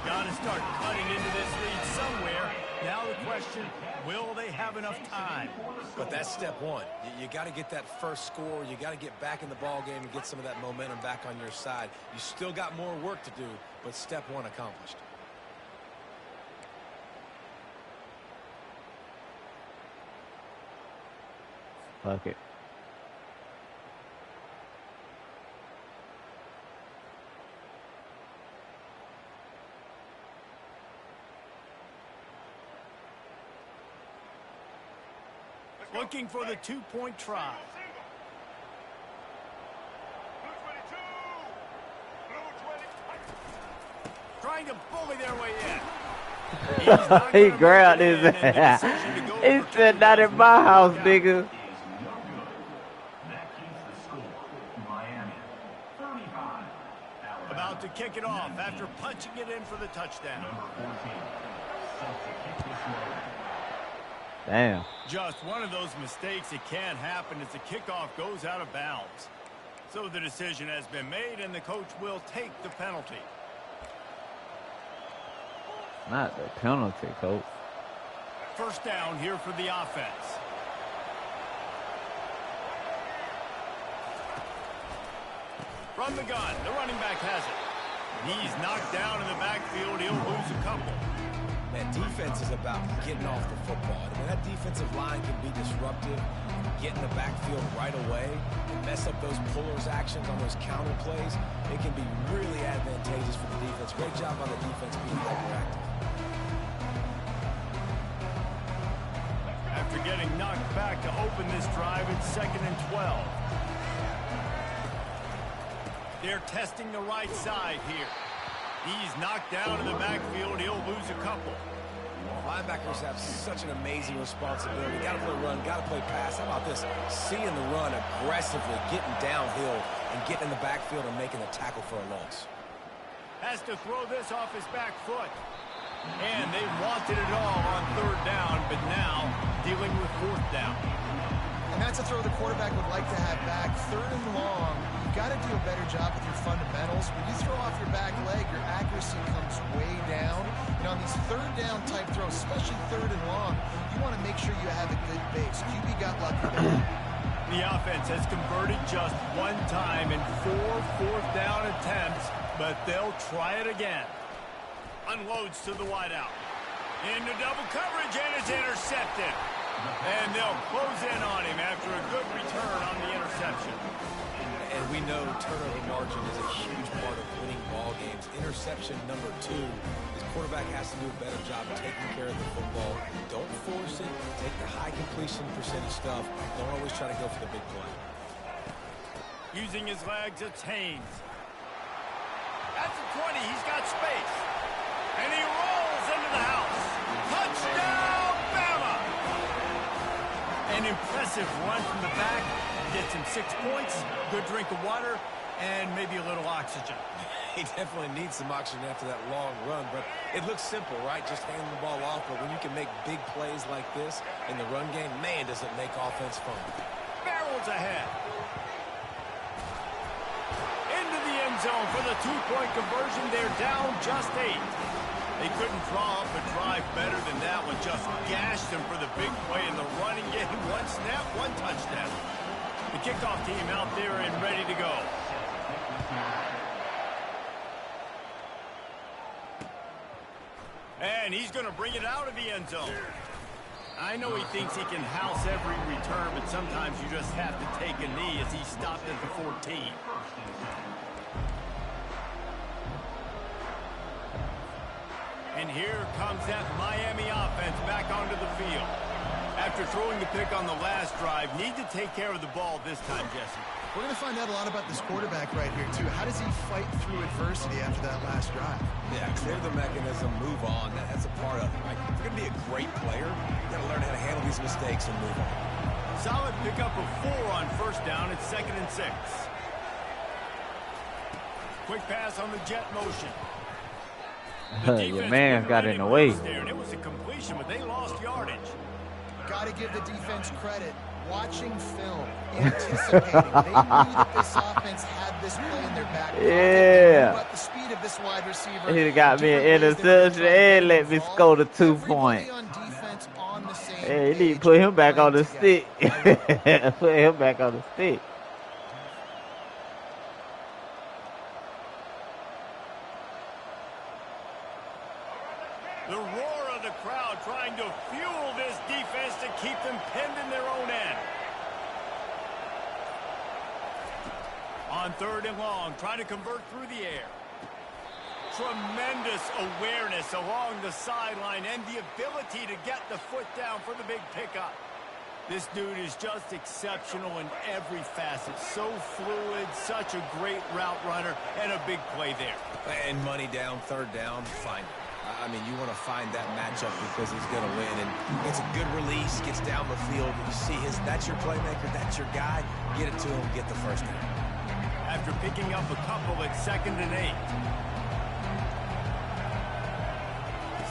Got to start cutting into this lead somewhere. Now the question, will they have enough time? But that's step one. You got to get that first score. You got to get back in the ball game and get some of that momentum back on your side. You still got more work to do, but step one accomplished. Fuck it. Looking for the 2-point try. Trying trying to bully their way in. He grabbed his ass. He said, not in my house, nigga. About to kick it off after punching it in for the touchdown. Damn. Just one of those mistakes that can happen as the kickoff goes out of bounds. So the decision has been made, and the coach will take the penalty. Not the penalty, coach. First down here for the offense. From the gun, the running back has it. He's knocked down in the backfield. He'll lose a couple. Man, defense is about getting off the football. I mean, that defensive line can be disruptive, get in the backfield right away, and mess up those pullers actions on those counter plays. It can be really advantageous for the defense. Great job on the defense being hyperactive. After getting knocked back to open this drive, it's 2nd and 12. They're testing the right side here. He's knocked down in the backfield. He'll lose a couple. Linebackers have such an amazing responsibility. Got to play run, got to play pass. How about this? Seeing the run aggressively, getting downhill, and getting in the backfield and making the tackle for a loss. Has to throw this off his back foot. And they wanted it all on 3rd down, but now dealing with 4th down. And that's a throw the quarterback would like to have back. 3rd and long. You've got to do a better job with your fundamentals. When you throw off your back leg, your accuracy comes way down. And on these 3rd down type throws, especially 3rd and long, you want to make sure you have a good base. QB got lucky there. The offense has converted just one time in 4 4th down attempts, but they'll try it again. Unloads to the wideout. Into double coverage, and it's intercepted. And they'll close in on him after a good return on the interception. And we know turnover margin is a huge part of winning ball games. Interception number 2. His quarterback has to do a better job of taking care of the football. Don't force it. Take the high completion percentage stuff. Don't always try to go for the big play. Using his legs, it's Haynes. That's a 20. He's got space. And he rolls into the house. Touchdown, Bama! An impressive run from the back. Gets him 6 points, good drink of water, and maybe a little oxygen. He definitely needs some oxygen after that long run, but it looks simple, right? Just handing the ball off, but when you can make big plays like this in the run game, man, does it make offense fun. Barrels ahead. Into the end zone for the 2-point conversion. They're down just 8. They couldn't draw up a drive better than that one. Just gashed them for the big play in the running game. 1 snap, 1 touchdown. The kickoff team out there and ready to go. And he's going to bring it out of the end zone. I know he thinks he can house every return, but sometimes you just have to take a knee as he stopped at the 14. And here comes that Miami offense back onto the field. After throwing the pick on the last drive, need to take care of the ball this time, Jesse. We're going to find out a lot about this quarterback right here, too. How does he fight through adversity after that last drive? Yeah, clear the mechanism, move on. That's a part of it, right? If you're going to be a great player, you've got to learn how to handle these mistakes and move on. Solid pickup of 4 on 1st down. It's 2nd and 6. Quick pass on the jet motion. Your man's got in the way. There, and it was a completion, but they lost yardage. Got to give the defense credit. Watching film, anticipating. They knew that this offense had this play in their back pocket. Yeah. But the speed of this wide receiver. He got me an interception and let me score the 2 point. Hey, you need to put him back on the stick. Put him back on the stick. The roar of the crowd trying to fuel this defense to keep them pinned in their own end. On 3rd and long, trying to convert through the air. Tremendous awareness along the sideline and the ability to get the foot down for the big pickup. This dude is just exceptional in every facet. So fluid, such a great route runner, and a big play there. And money down, third down, find it. I mean, you want to find that matchup because he's going to win. And it's a good release, gets down the field. You see that's your playmaker, that's your guy. Get it to him, get the first down. After picking up a couple at 2nd and 8.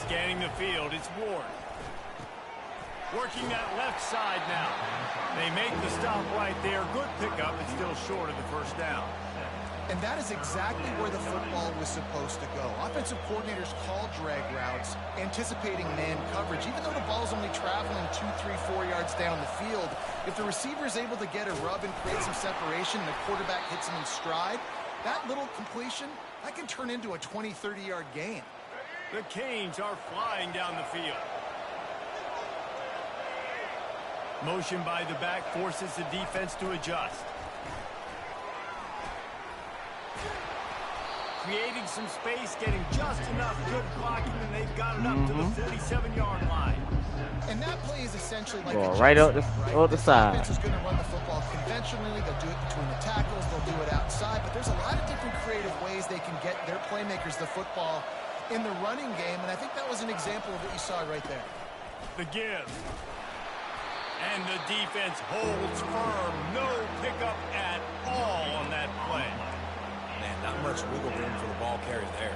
Scanning the field, it's Ward. Working that left side now. They make the stop right there. Good pickup, but still short of the first down. And that is exactly where the football was supposed to go. Offensive coordinators call drag routes, anticipating man coverage. Even though the ball's only traveling 2, 3, 4 yards down the field, if the receiver is able to get a rub and create some separation and the quarterback hits him in stride, that little completion, that can turn into a 20, 30-yard gain. The Canes are flying down the field. Motion by the back forces the defense to adjust. Creating some space, getting just enough good blocking, and they've got it up to the 47-yard line. And that play is essentially like right up the side. The defense is going to run the football conventionally. They'll do it between the tackles. They'll do it outside. But there's a lot of different creative ways they can get their playmakers the football in the running game. And I think that was an example of what you saw right there. The give. And the defense holds firm. No pickup at all on that play. Man, not much wiggle room for the ball carrier there.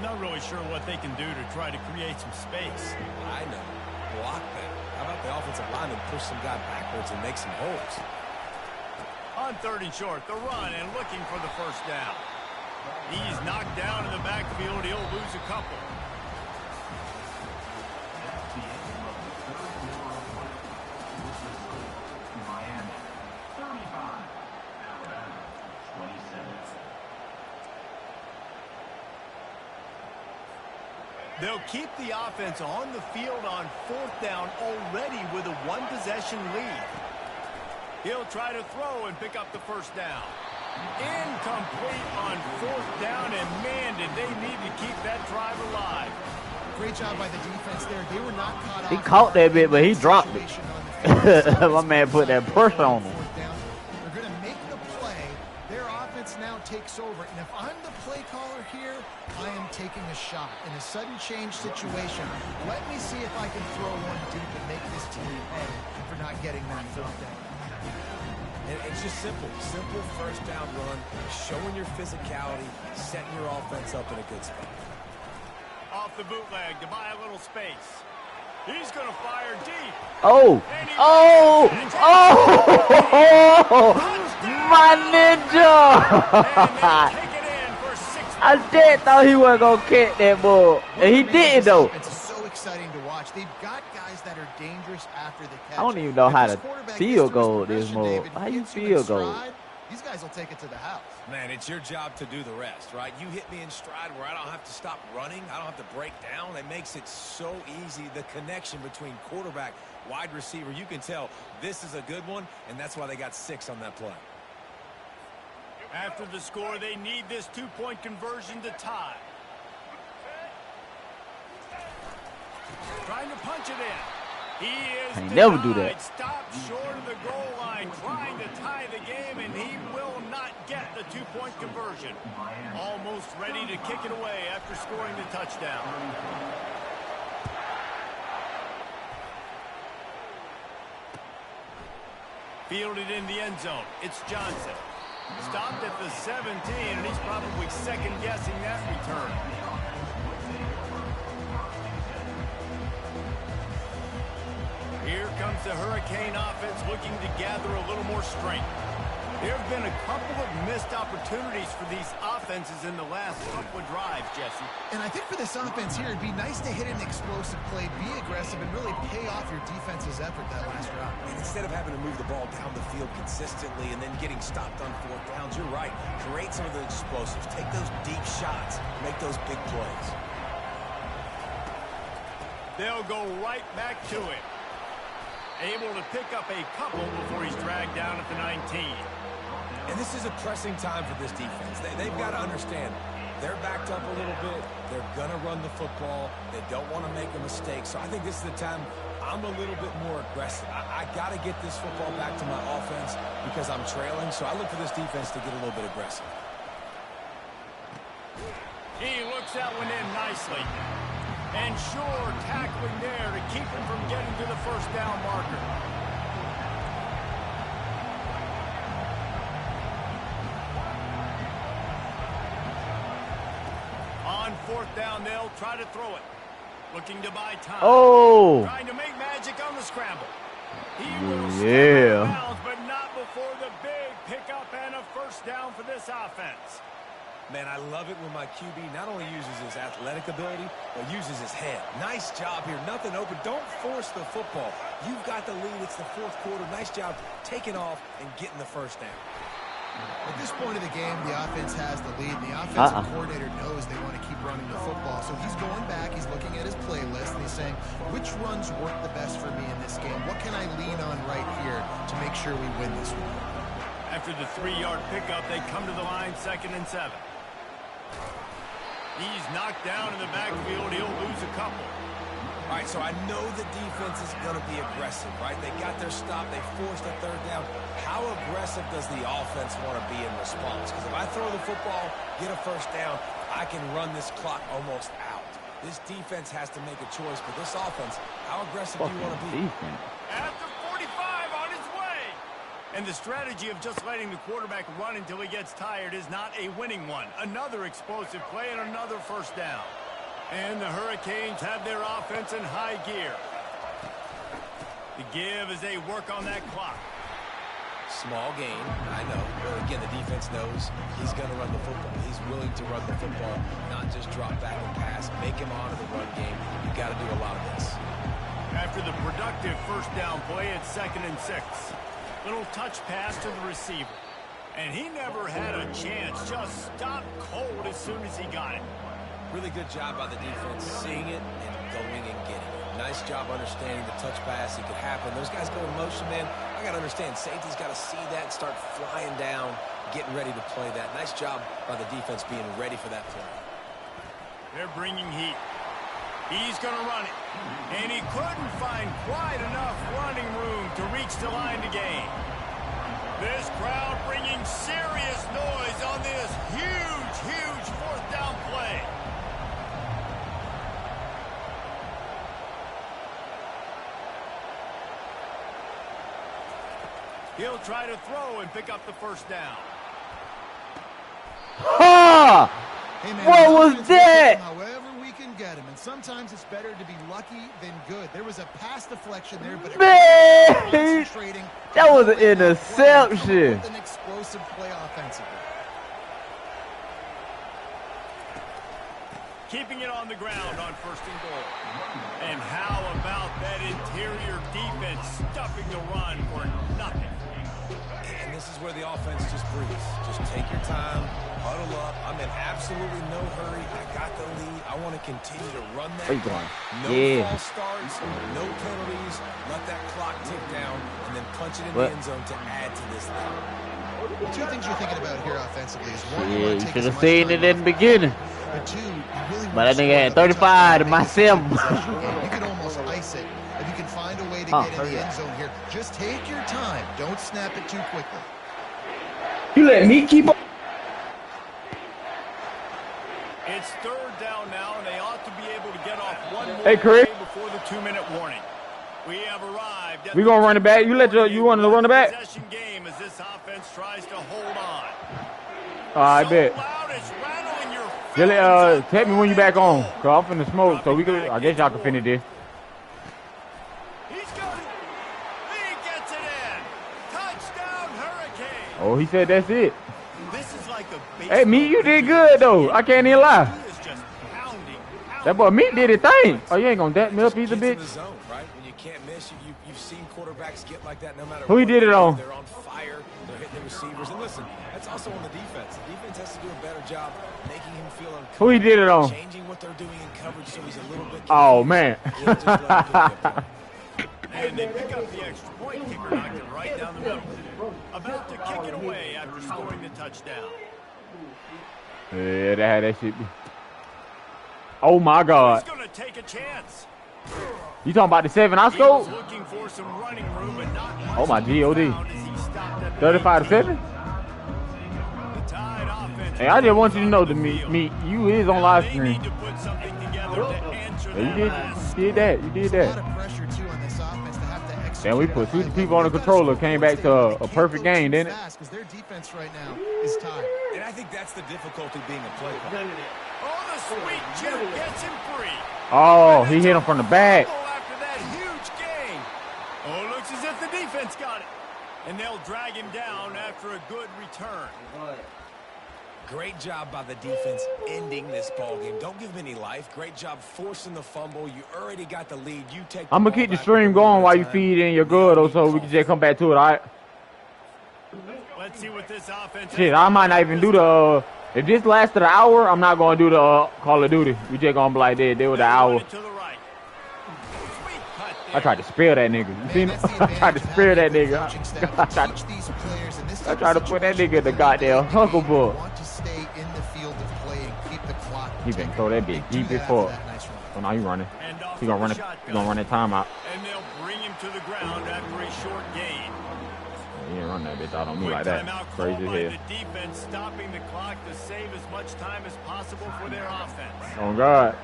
Not really sure what they can do to try to create some space. I know. Block better. How about the offensive lineman push some guy backwards and make some holes? On 3rd and short, the run and looking for the first down. He's knocked down in the backfield. He'll lose a couple. They'll keep the offense on the field on 4th down already with a 1-possession lead. He'll try to throw and pick up the first down. Incomplete on 4th down, and man, did they need to keep that drive alive. Great job by the defense there. They were not caught off. He caught that bit, but he dropped it. My man put that pressure on him. They're going to make the play. Their offense now takes over. And if I'm the play caller here, I am taking a shot in a sudden change situation. Let me see if I can throw one deep and make this team pay for not getting that 4th down. And it's just simple first down run, showing your physicality, setting your offense up in a good spot. Off the bootleg to buy a little space. He's going to fire deep. Oh, my ninja. I did thought he wasn't going to catch that ball. And he didn't, though. It's so exciting to watch. They've got guys that are dangerous after the catch. I don't even know how to field goal this more. How you field goal? These guys will take it to the house. Man, it's your job to do the rest, right? You hit me in stride where I don't have to stop running. I don't have to break down. It makes it so easy. The connection between quarterback, wide receiver, you can tell this is a good one, and that's why they got 6 on that play. After the score, they need this 2-point conversion to tie. Trying to punch it in. He is I never do that. Stopped short of the goal line, trying to tie the game, and he will not get the 2-point conversion. Almost ready to kick it away after scoring the touchdown. Fielded in the end zone. It's Johnson. Stopped at the 17, and he's probably second-guessing that return. Here comes the Hurricane offense looking to gather a little more strength. There have been a couple of missed opportunities for these offenses in the last couple of drives, Jesse. And I think for this offense here, it'd be nice to hit an explosive play, be aggressive, and really pay off your defense's effort that last round. And instead of having to move the ball down the field consistently and then getting stopped on 4th downs, you're right. Create some of the explosives. Take those deep shots. Make those big plays. They'll go right back to it. Able to pick up a couple before he's dragged down at the 19. And this is a pressing time for this defense. They've got to understand They're backed up a little bit. They're going to run the football. They don't want to make a mistake. So I think this is the time I'm a little bit more aggressive. I got to get this football back to my offense because I'm trailing. So I look for this defense to get a little bit aggressive. He looks that one in nicely. And sure, tackling there to keep him from getting to the first down marker. On fourth down, they'll try to throw it. Looking to buy time. Oh! Trying to make magic on the scramble. He will Yeah. bounds, but not before the big pickup and a first down for this offense. Man, I love it when my QB not only uses his athletic ability, but uses his head. Nice job here. Nothing open. Don't force the football. You've got the lead. It's the fourth quarter. Nice job taking off and getting the first down. At this point of the game, the offense has the lead, and the offensive coordinator knows they want to keep running the football. So he's going back, he's looking at his playlist, and he's saying, which runs work the best for me in this game? What can I lean on right here to make sure we win this one? After the 3-yard pickup, they come to the line, 2nd and 7. He's knocked down in the backfield. He'll lose a couple. All right, so I know the defense is going to be aggressive, right? They got their stop. They forced a third down. How aggressive does the offense want to be in response? Because if I throw the football, get a first down, I can run this clock almost out. This defense has to make a choice. But this offense, how aggressive do you want to be? At the 45 on his way. And the strategy of just letting the quarterback run until he gets tired is not a winning one. Another explosive play and another first down. And the Hurricanes have their offense in high gear. The give as they work on that clock. Small gain, I know. But again, the defense knows he's going to run the football. He's willing to run the football, not just drop back and pass. Make him honor the run game. You got to do a lot of this. After the productive first down play, it's 2nd and 6. Little touch pass to the receiver. And he never had a chance. Just stopped cold as soon as he got it. Really good job by the defense, seeing it and going and getting it. Nice job understanding the touch pass. It could happen. Those guys go in motion, man. I got to understand, safety's got to see that and start flying down, getting ready to play that. Nice job by the defense being ready for that play. They're bringing heat. He's going to run it. And he couldn't find quite enough running room to reach the line to gain. This crowd bringing serious noise on this huge, huge fourth down play. He'll try to throw and pick up the first down. Ha! Hey man, What was that? However we can get him, and sometimes it's better to be lucky than good. There was a pass deflection there, but Man, that was an interception. An explosive play offensively. Keeping it on the ground on 1st and goal. And how about that interior defense stuffing the run for nothing? And this is where the offense just breathes. Just take your time, huddle up. I'm in absolutely no hurry. I got the lead. I want to continue to run that. No false starts, no penalties. Let that clock tick down, and then punch it in the end zone to add to this lead. Two things you're thinking about here offensively is one, Yeah, you should have seen it in the beginning. But two, you really But that nigga had 35 to myself. You can almost ice it. If you can find a way to get in the end zone here, just take your time. Don't snap it too quickly. You let me keep on. It's 3rd down now, and they ought to be able to get off one more Hey, Chris. play before the 2-minute warning. We have arrived at We gonna run it back. You want to run it back? Possession game as this offense tries to hold on. I bet. Loud it's rattling your Just tell me when you back on, cause I'm finna smoke. So we could. I guess y'all can finish this. He's got it. He gets it in. Touchdown, Hurricane. Oh, he said that's it. This is like a Hey, Meat, you did good though. I can't even lie. He is just pounding. That boy Meat did his thing. Oh, you ain't gonna dap me up either, Gets in bitch. the zone, right? When you can't miss, you've seen quarterbacks get like that no matter Who he what did they it do. on? They're on fire. They're hitting the receivers. And listen, that's also on the defense. The defense has to do a better job making him feel uncomfortable. Who he did it on? Changing what they're doing in coverage so he's a little bit confused. Oh man. Yeah, just let him pick it up. And they pick up the extra point. Kicker knocked it right down the middle. About to kick it away after scoring the touchdown. Yeah, that shit be. Oh my God. He's gonna take a chance. You talking about the 7 I scored? Looking for some running room, but not much. Oh my God. 35 to 7. Hey, I just want you to know to me, you is on live stream. Yeah, you did that. You did that. Then we put 2 people on the controller, came back to a perfect game, didn't it? Because their defense right now is tired. And I think that's the difficulty being a play caller. Oh, the sweet juke gets him free. Oh, he hit him from the back. After that huge gain. Oh, looks as if the defense got it. And they'll drag him down after a good return. Great job by the defense ending this ball game. Don't give him any life. Great job forcing the fumble. You already got the lead. You take. I'm gonna keep the stream going while you feed in your good, though, so we can just come back to it. All right. Let's see what this offense. Shit, I might not even do the. If this lasted an hour, I'm not gonna do the Call of Duty. We just gonna be like that. They were the hour. I tried to spare that nigga. You seen it? I tried to spare that nigga. I tried to put that nigga in the goddamn hucklebuck. He been throw that bitch deep before. Oh, now he running. He gonna run it. He gonna run that timeout. And they'll bring him to the ground after a short gain. He didn't run that bitch out on me like that. Crazy as hell. The defense stopping the clock to save as much time as possible for their offense. Oh God.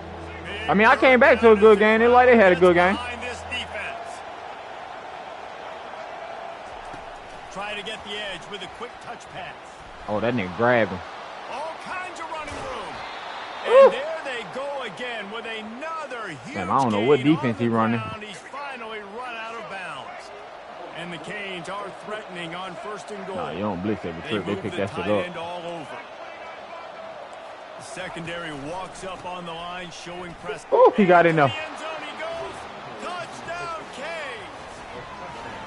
I mean, I came back to a good game. They like they had a good game. Try to get the edge with a quick touch pass. Oh, that nigga grabbed him. All kinds of running room. And there they go again with another huge Damn, I don't know what defense he running. He's finally run out of bounds. And the Canes are threatening on 1st and goal. Nah, you don't blitz every trip. They pick that shit up. All over. The secondary walks up on the line, showing press. Oh, he got in there.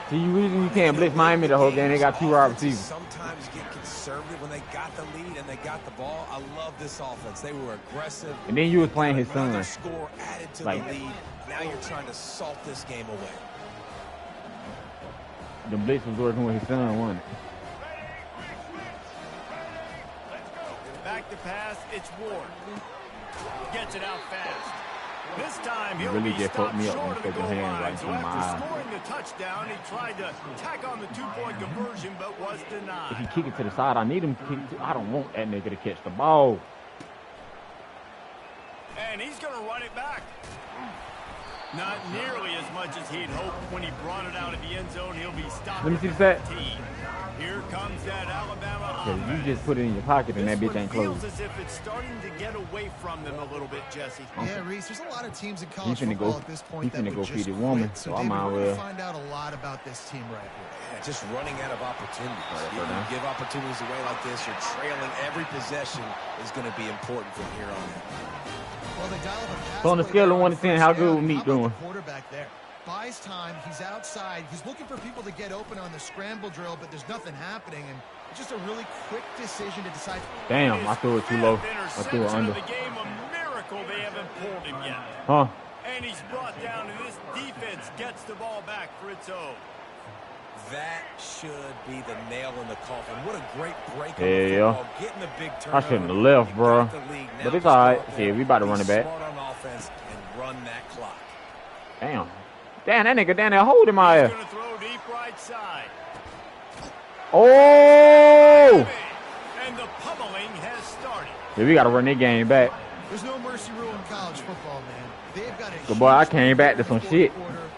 See, you reason you can't blitz Miami the whole game. They got 2 wide receivers. Sometimes get conservative when they got the lead and they got the ball. I love this offense. They were aggressive. And then you was playing his son. Score added to like, the lead. Now you're trying to salt this game away. The blitz was working with his son, wasn't it? Back to pass, it's Ward. Gets it out fast. This time he'll really be just fucked me up short when of he the took goal your hand line. right So in my after eye. scoring the touchdown, he tried to tack on the 2-point conversion, but was denied. If he kick it to the side, I need him to kick it to, I don't want that nigga to catch the ball. And he's going to run it back. Not nearly as much as he'd hoped when he brought it out of the end zone. He'll be stopped. Let me see the set. Here comes that Alabama offense. You just put it in your pocket and that bitch ain't closed. Feels as if it's starting to get away from them a little bit, Jesse. Yeah, Reese, there's a lot of teams in college finna football go, at this point he that finna would go feed just the woman, quit. so So I David, might we're well. gonna find out a lot about this team right here. Yeah, just running out of opportunities. Right, You give opportunities away like this, you're trailing. Every possession is going to be important from here on in. Well, they dial up a pass So on the play scale there of 1 to 10, how good first was Meat down. How about doing? the quarterback there? Buys time. He's outside. He's looking for people to get open on the scramble drill, but there's nothing happening. And it's just a really quick decision to decide. Damn, I threw it too low. I threw it under. The game, a miracle they haven't pulled him yet. Huh? And he's brought down, and this defense gets the ball back for its own. That should be the nail in the coffin. What a great break on Yeah, the football. Getting the big I shouldn't have left, bro. But it's all right. Yeah, we about to run it back. Smart on offense and run that clock. Damn. Damn, that nigga down there holding my ass. Gonna throw deep right side. Oh! And the pummeling has started. Yeah, we got to run that game back. There's no mercy rule in college football, man. They've got a Good boy, I came back to some shit.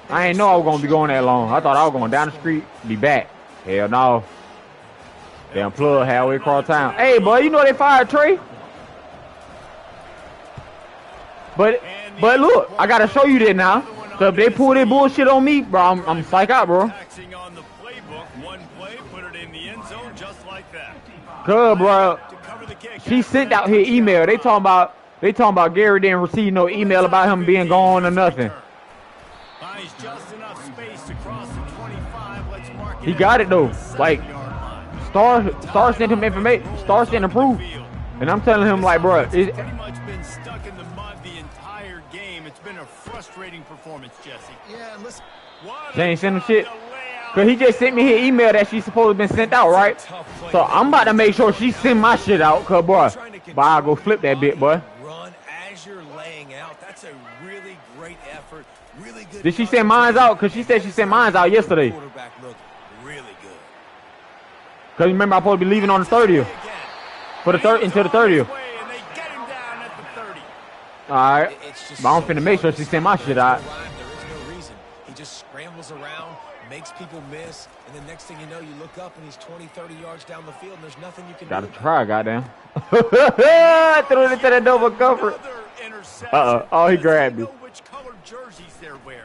I ain't know I was going to be going that long. I thought I was going down the street, be back. Hell no. Damn plug halfway across town. Hey, boy, you know they fired Trey? But look, I got to show you that now. So if they pull their bullshit on me, bro, I'm psyched out, bro. On the playbook, one play, put it in the end zone just like that. Good, bro. She sent out her email. They talking about Gary didn't receive no email about him being gone or nothing. He got it though. Like Star sent him information. Star sent him proof. And I'm telling him like, bro, pretty much been stuck in the mud the entire game. It's been a frustrating performance, Jesse. Yeah, and listen. they ain't send him shit. Cause he just sent me his email that she's supposed to been sent out, right? So I'm about to make sure she send my shit out, cause boy, can But I'll go flip that bit, boy. run as you're laying out. That's a really great effort. Really good. Did she send mine out? Because she said she sent mine out yesterday. Quarterback look really good. Because remember, I'm supposed to be leaving on the 30th. For the until the 30th. And they get him down at the 30. All right. But I'm finna make sure she send my shit out. There is no reason. He just scrambles around, makes people miss, and the next thing you know, you look up and he's 20, 30 yards down the field, and there's nothing you can Gotta do. try, goddamn. Threw it into the double cover. Oh, he grabbed me. Which colored jerseys they're wearing.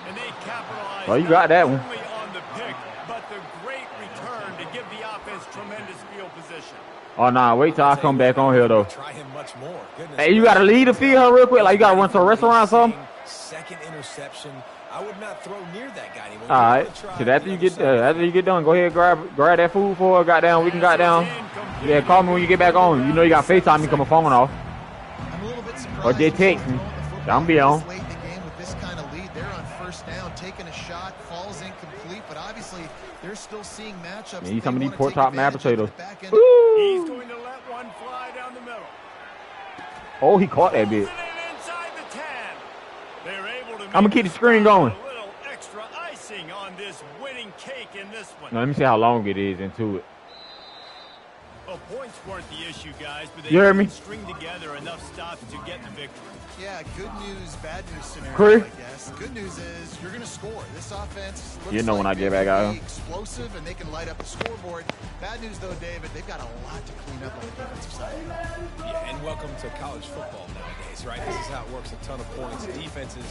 And they capitalize Oh, you got that one. not only on the pick, but the great return to give the offense tremendous field position. Oh, nah, wait till I come back on here, though. Try him much more. Goodness Hey, you gotta lead the field her real quick. Like, you gotta run to a restaurant or something. Second interception. I would not throw near that guy anymore. All right. So after you get done, go ahead and grab that food for her. Goddamn, we can goddamn. Yeah, call me when you get back on. You know you got FaceTime me, come my phone off. I'm a little bit surprised. Or just text me. I'm be on. Late in the game with this kind of lead, they're on first down, taking a shot, falls incomplete, but obviously they're still seeing matchups. Need some of these pork chop mashed potatoes. He's going to let one fly down the middle. Oh, he caught that bit. Inside the 10. They're able to I'm gonna keep the screen going. a little extra icing on this winning cake in this one. Now, let me see how long it is into it. Well, points weren't the issue, guys, but they You heard me? couldn't string together enough stops to get the victory. Yeah, good news, bad news scenario, Chris? I guess. Good news is you're going to score. This offense looks You know when I get back out. explosive, and they can light up the scoreboard. Bad news, though, David, they've got a lot to clean up on the defensive side. Yeah, and welcome to college football nowadays, right? This is how it works, a ton of points. Defenses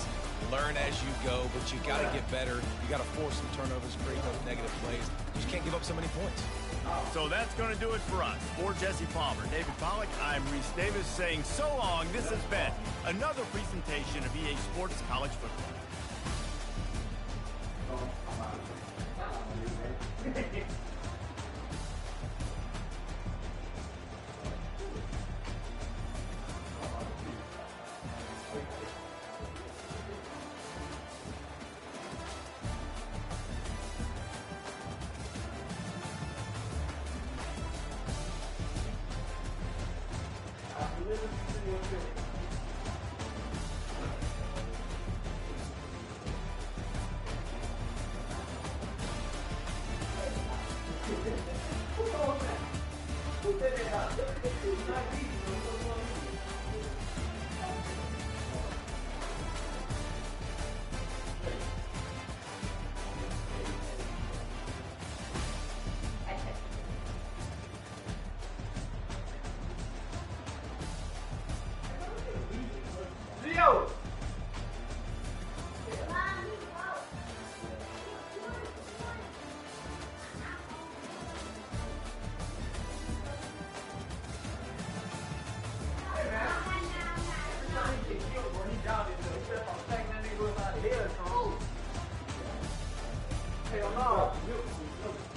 learn as you go, but you got to get better. You got to force some turnovers, create those negative plays. You just can't give up so many points. So that's going to do it for us. For Jesse Palmer, David Pollack, I'm Reese Davis saying so long. This has been another presentation of EA Sports College Football.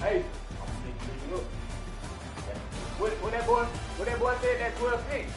Hey, what that boy said that 12 picks?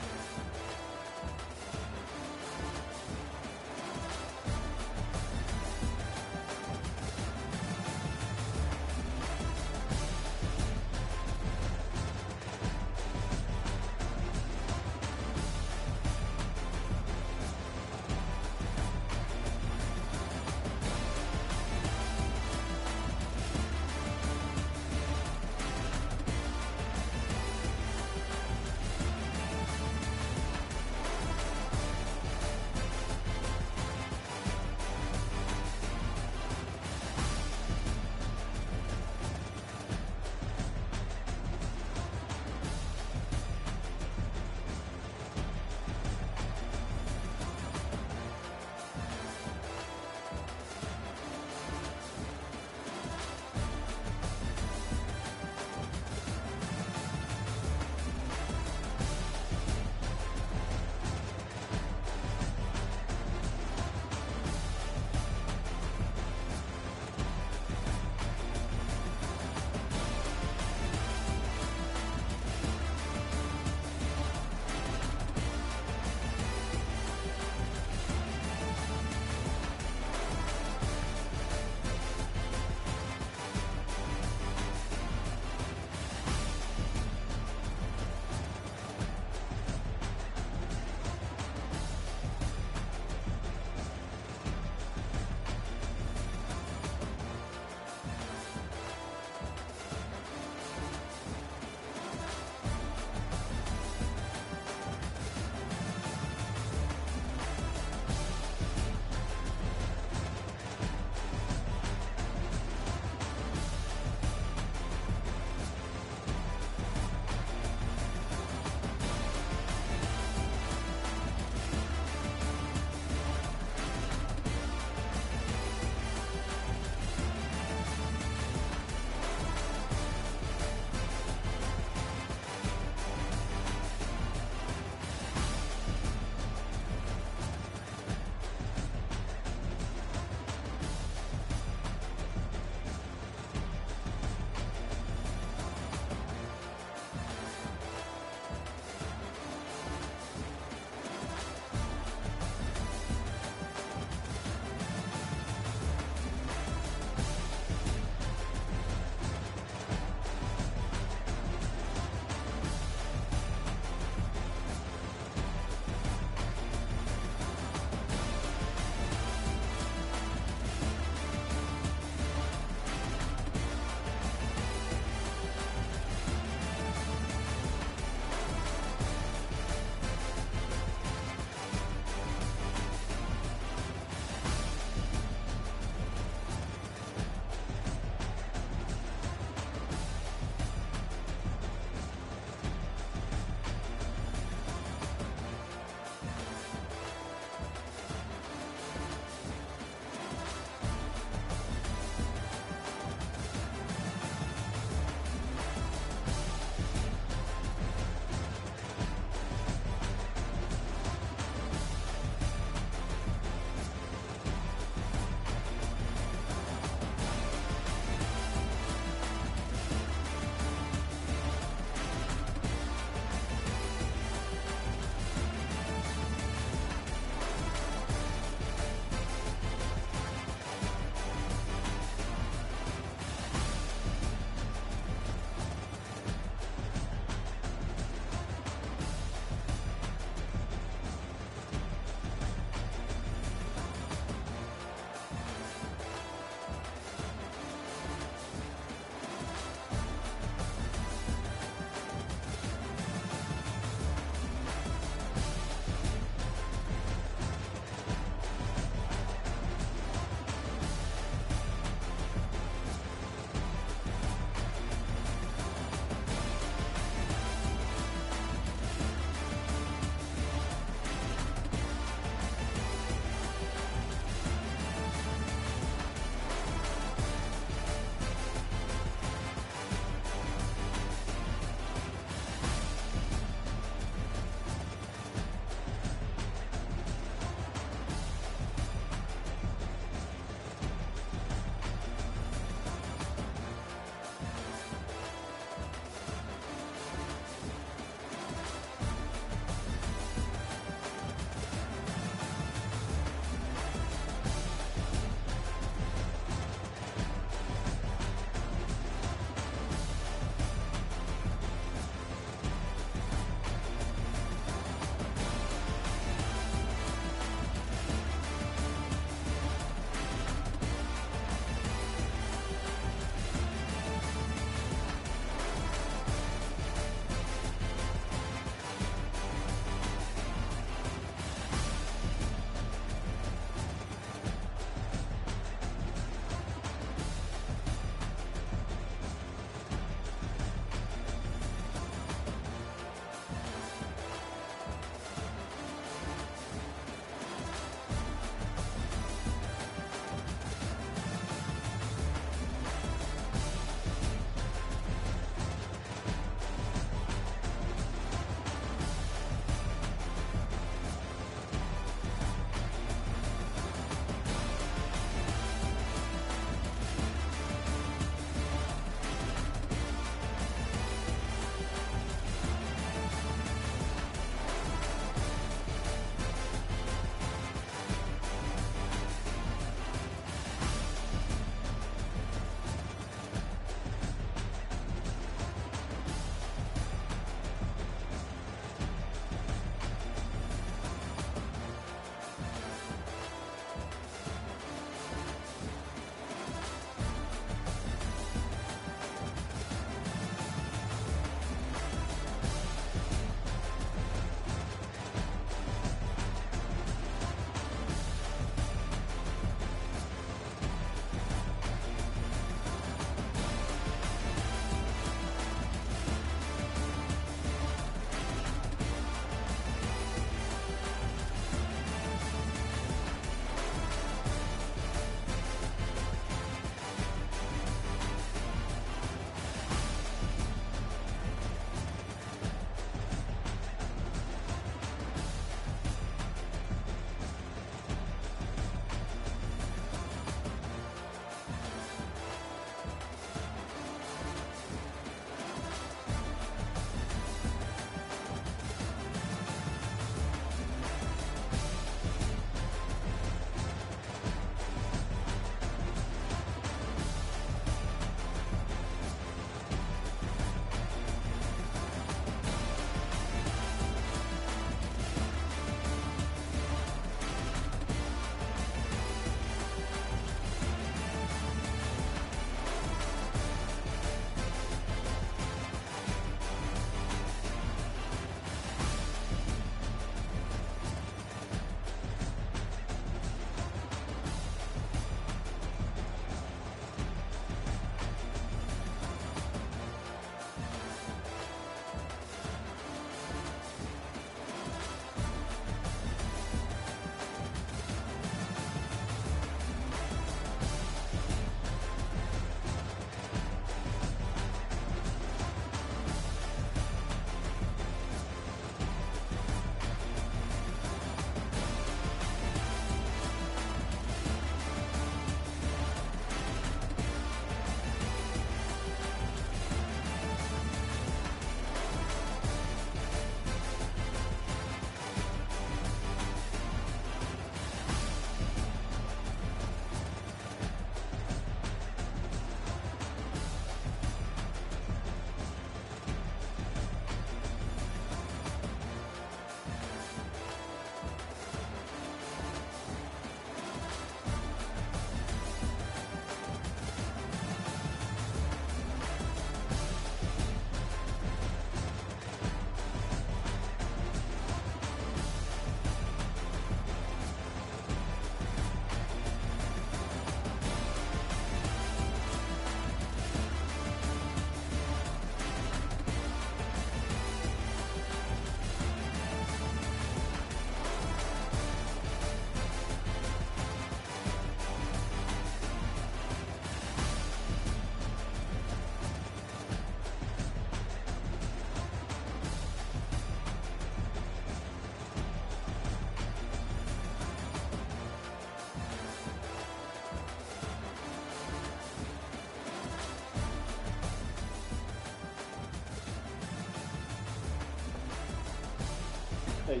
Hey.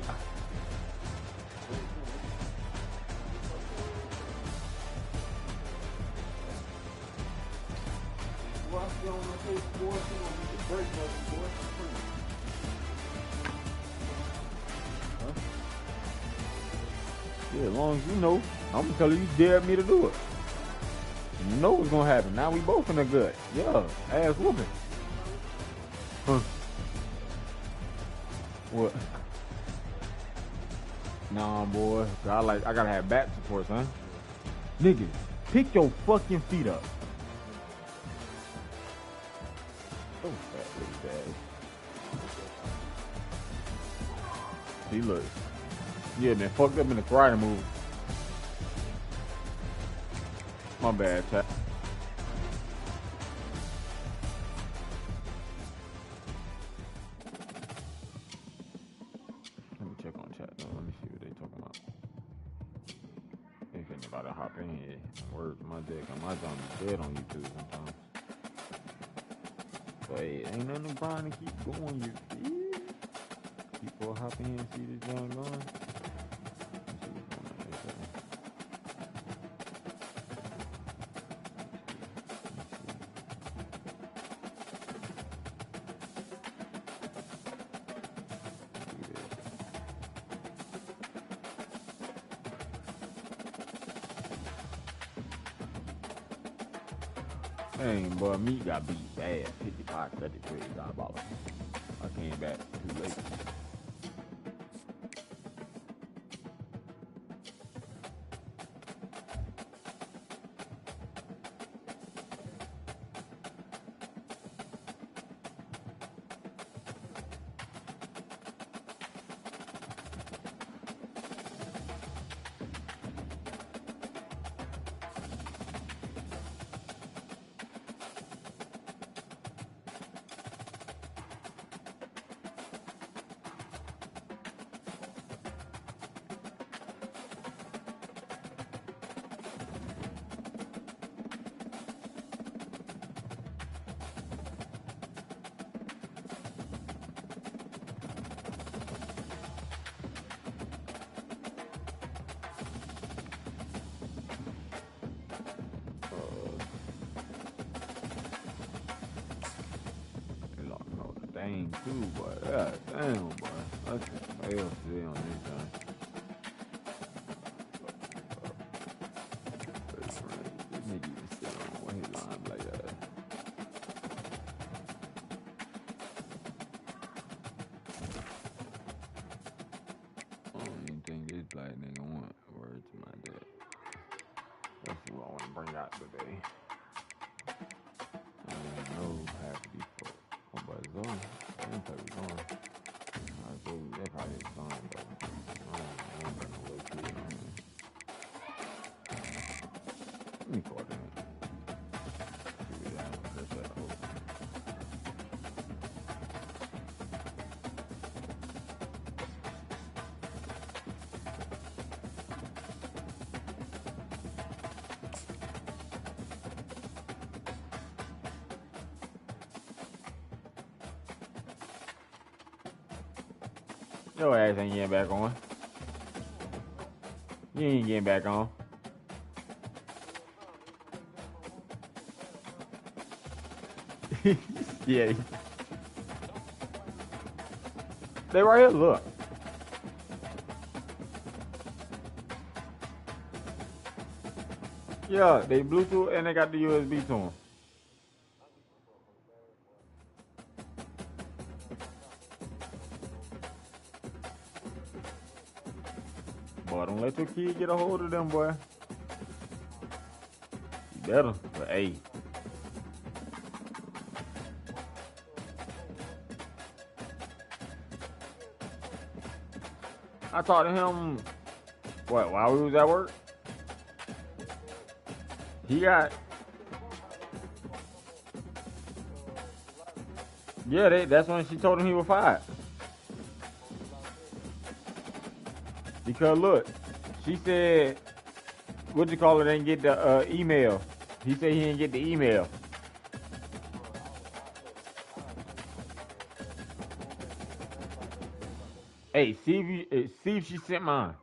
Yeah, as long as you know, I'm gonna tell you dare me to do it. You know what's gonna happen. Now we both in the gut. Yeah, ass whooping. Huh. What? Nah, boy. I gotta have back support, son. Nigga, pick your fucking feet up. So fat, little bad. See, look. Yeah, man, fucked up in the karate move. My bad, chat. Let me check on chat. No, let me see what they talking about. They thinking about to hop in here. Words my dick. My John be dead on YouTube sometimes. But hey, ain't nothing trying to keep going, you see? People hop in and see this John going. Dang, boy, meat got beat bad. 55-33, diabolical. I came back too late. Dang, too, boy. Yeah, damn, boy. That's somebody else today on this time. This nigga even sit on one hit line like that. I don't even think this black nigga want word to my dad. That's what I want to bring out today. I don't know half of these folks. Oh, but it's on. I didn't play with on. Alright, so that probably is on, though. I don't got no little kid on there. Let me call that. See what that one does that hope. Your ass ain't getting back on. You ain't getting back on. Yeah. They right here, look. Yeah, they Bluetooth and they got the USB to them. Boy, don't let your kid get a hold of them, boy. You better, but hey. I talked to him, what, while we was at work? He got, yeah, that's when she told him he was fired. Because look, she said, what you call it, didn't get the email. He said he didn't get the email. Hey, see if she sent mine.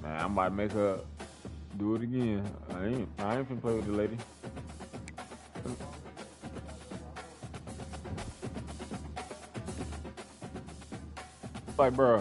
Man, I'm about to make her do it again. I ain't finna play with the lady. Like, bro,